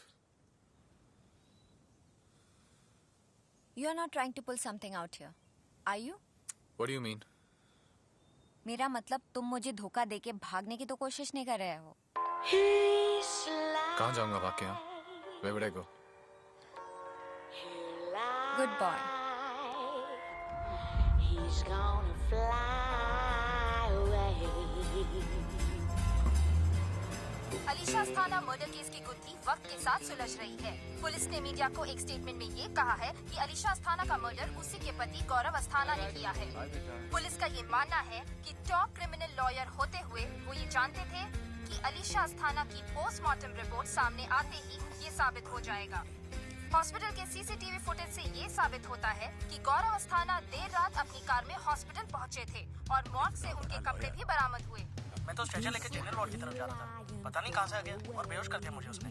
You are not trying to pull something out here, are you? What do you mean? मेरा मतलब तुम मुझे धोखा देके भागने की तो कोशिश नहीं कर रहे हो। कहाँ जाऊंगा भाग के? Where would I go? Good boy. He's gonna fly away. Alisha Asthana murder case की गुत्थी वक्त के साथ सुलझ रही है। पुलिस ने मीडिया को एक स्टेटमेंट में ये कहा है कि अलीशा अस्थाना का मर्डर उसी के पति गौरव अस्थाना ने किया है। पुलिस का ये मानना है कि टॉप क्रिमिनल लॉयर होते हुए वो ये जानते थे कि अलीशा अस्थाना की पोस्टमार्टम रिपोर्ट सामने आते ही ये साबित हो जाएगा। हॉस्पिटल के सीसीटीवी फुटेज से ये साबित होता है कि गौरव अस्थाना देर रात अपनी कार में हॉस्पिटल पहुंचे थे और मॉर्ग से उनके कपड़े भी बरामद हुए। मैं तो स्ट्रेचर लेकर जनरल वार्ड की तरफ जा रहा था, पता नहीं कहां से आ गया और बेहोश कर दिया मुझे उसने।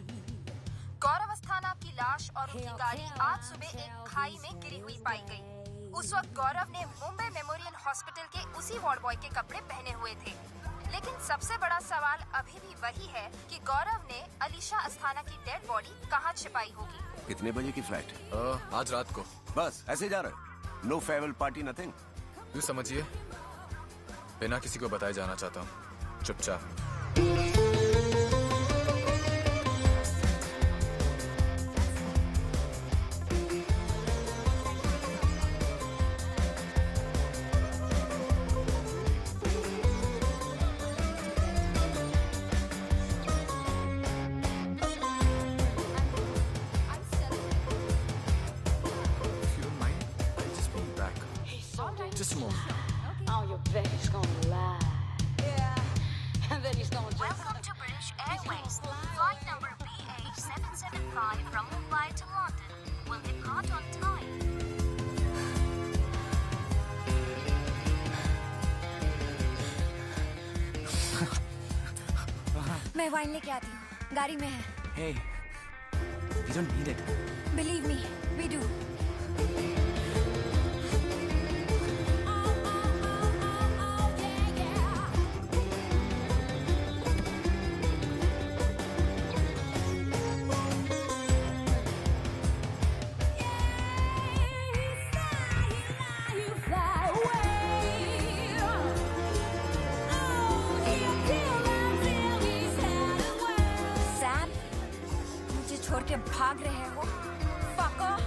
गौरव अस्थाना की लाश और उनकी गाड़ी आज सुबह एक खाई में गिरी हुई पाई गई। उस वक्त गौरव ने मुंबई मेमोरियल हॉस्पिटल के उसी वार्ड बॉय के कपड़े पहने हुए थे। लेकिन सबसे बड़ा सवाल अभी भी वही है कि गौरव ने अलीशा अस्थाना की डेड बॉडी कहाँ छिपाई होगी। कितने बजे की फ्लाइट? आज रात को। बस ऐसे जा रहे? No farewell party, nothing? You समझिए, बिना किसी को बताए जाना चाहता हूँ, चुपचाप। Just a moment. Oh, you bet he's gonna lie. Yeah. And then he's gonna just... Welcome to British Airways. Flight number BA775 from Mumbai to London will depart on time. मैं वाइन लेके आती हूँ, गाड़ी में है। Hey, you don't need it. Believe me, we do. छोड़ के भाग रहे हो? Fuck off!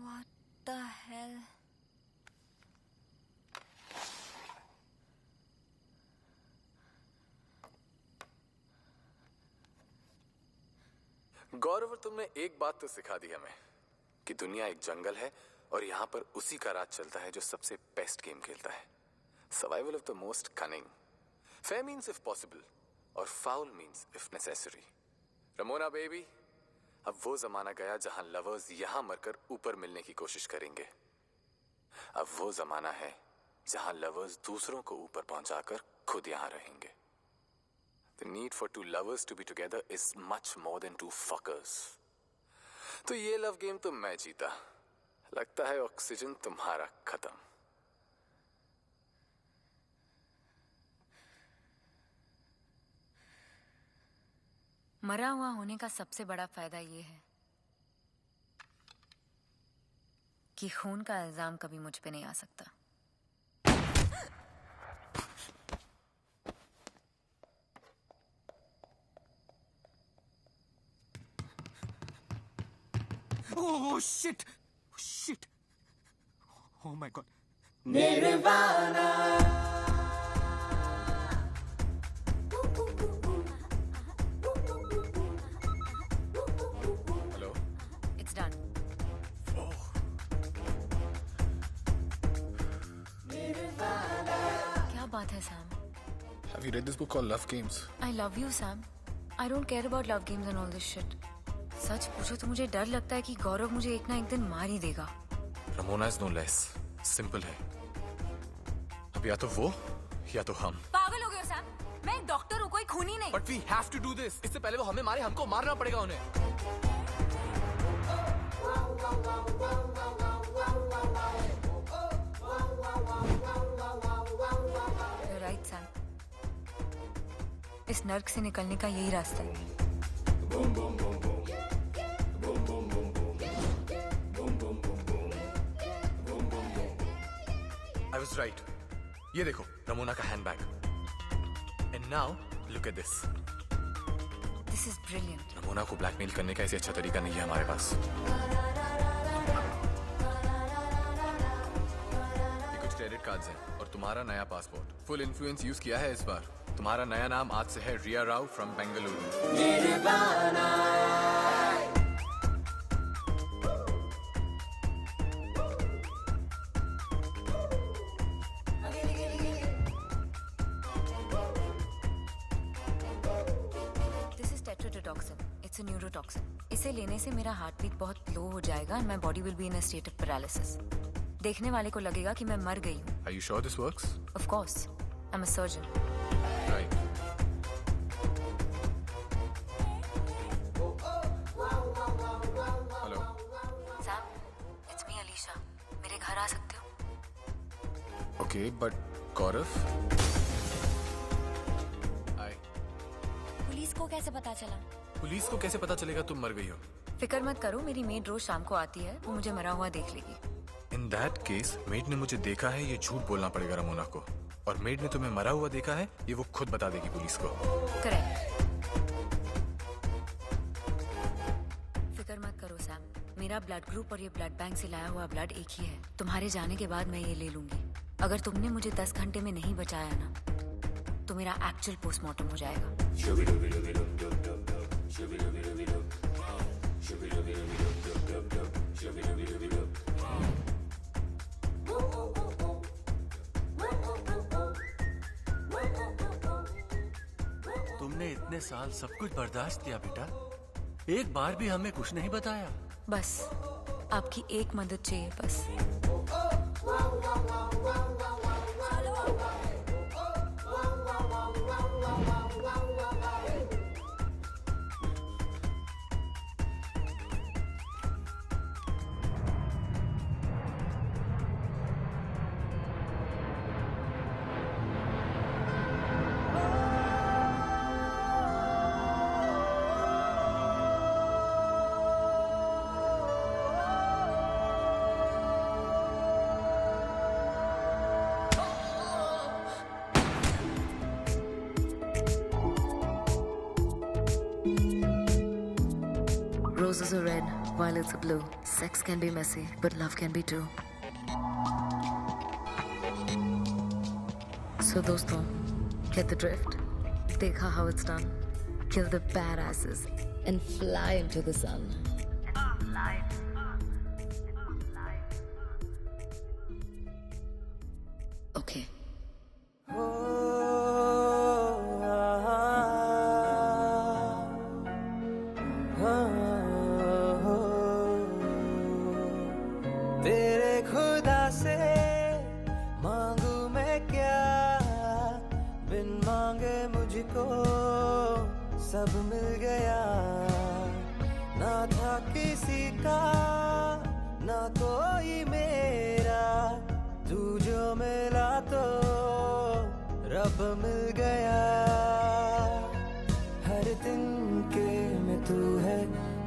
What the hell? गौरव, तुमने एक बात तो सिखा दी हमें कि दुनिया एक जंगल है और यहाँ पर उसी का राज चलता है जो सबसे बेस्ट गेम खेलता है। Survival of the most cunning. Fair means if possible और foul means if necessary. Ramona baby, अब वो जमाना गया जहां लवर्स यहां मरकर ऊपर मिलने की कोशिश करेंगे। अब वो जमाना है जहां लवर्स दूसरों को ऊपर पहुंचाकर खुद यहां रहेंगे। The need for two lovers to be together is much more than two fuckers. तो ये लव गेम तो मैं जीता। लगता है ऑक्सीजन तुम्हारा खत्म। मरा हुआ होने का सबसे बड़ा फायदा ये है कि खून का इल्जाम कभी मुझ पे नहीं आ सकता। Oh shit! Shit! Oh my god! Nirvana. It's done. क्या बात है Sam? Have you read this book called Love Games? I love you, Sam. I don't care about love games and all this shit. सच पूछो तो मुझे डर लगता है कि गौरव मुझे एक ना एक दिन मार ही देगा। Ramona is no less. Simple है। अब या तो वो या तो हम। पागल हो गए हो सैम? मैं एक डॉक्टर हूँ, कोई खूनी नहीं। But we have to do this. इससे पहले वो हमें मारे, हमको मारना पड़ेगा उन्हें। You're right, Sam. इस नर्क से निकलने का यही रास्ता है। I was right. ये देखो, रमोना का handbag. And now, look at this. This is brilliant. Ramona को ब्लैकमेल करने का ऐसे अच्छा तरीका नहीं है हमारे पास। ये कुछ क्रेडिट कार्ड्स हैं और तुम्हारा नया पासपोर्ट। फुल इन्फ्लुएंस यूज किया है इस बार। तुम्हारा नया नाम आज से है Riya Rao from Bengaluru. Toxin. It's a neurotoxin. इसे लेने से मेरा हार्ट बीट बहुत लो हो जाएगा and my body will be in a state of paralysis. देखने वाले को लगेगा कि मैं मर गई हूँ। Are you sure this works? Of course. I'm a surgeon. Right. Hello. Sam, it's me, Alisha. मेरे घर आ सकते हो? Okay, but Gaurav? Hi. Police को कैसे पता चला? पुलिस को कैसे पता चलेगा तुम मर गई हो? फिक्र मत करो, मेरी मेड रोज शाम को आती है, वो मुझे मरा हुआ देख लेगी। In that case, मेड ने मुझे देखा है, ये झूठ बोलना पड़ेगा रमोना को। और मेड ने तुम्हें मरा हुआ देखा है, ये वो खुद बता देगी पुलिस को। करेक्ट। फिक्र मत करो सैम, मेरा ब्लड ग्रुप और ये ब्लड बैंक से लाया हुआ ब्लड एक ही है। तुम्हारे जाने के बाद मैं ये ले लूंगी। अगर तुमने मुझे 10 घंटे में नहीं बचाया ना, तो मेरा एक्चुअल पोस्टमार्टम हो जाएगा। तुमने इतने साल सब कुछ बर्दाश्त किया बेटा, एक बार भी हमें कुछ नहीं बताया। बस आपकी एक मदद चाहिए बस। Roses are red, violets are blue. Sex can be messy, but love can be too. So दोस्तों, get the drift? देखा how it's done? Kill the badasses and fly into the sun. Okay. तेरे खुदा से मांगू मैं क्या, बिन मांगे मुझको सब मिल गया। ना था किसी का ना कोई मेरा, तू जो मिला तो रब मिल गया। हर दिन के में तू है,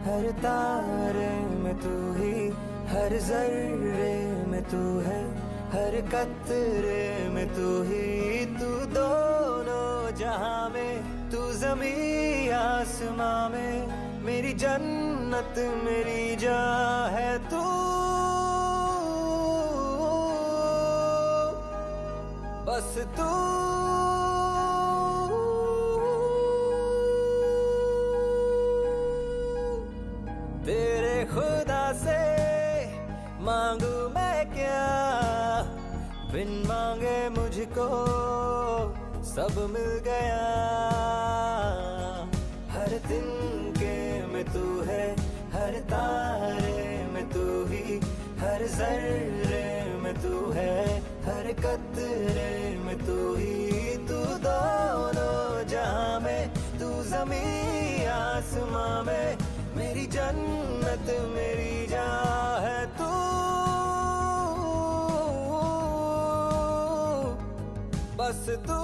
हर तारे में तू ही, हर जर्रे में तू है, हर कतरे में तू ही। तू दोनों जहां में, तू ज़मीं आसमां में, मेरी जन्नत मेरी जान है तू। बस तू तेरे खुदा से मांगू मैं क्या, बिन मांगे मुझको सब मिल गया। हर दिन के में तू है, हर तारे में तू ही, हर जर्रे में तू है, हर कतरे में तू ही। तू दोनों जहां में, तू ज़मीं आसमां में, मेरी जन्नत मेरी जान है तू। बस तू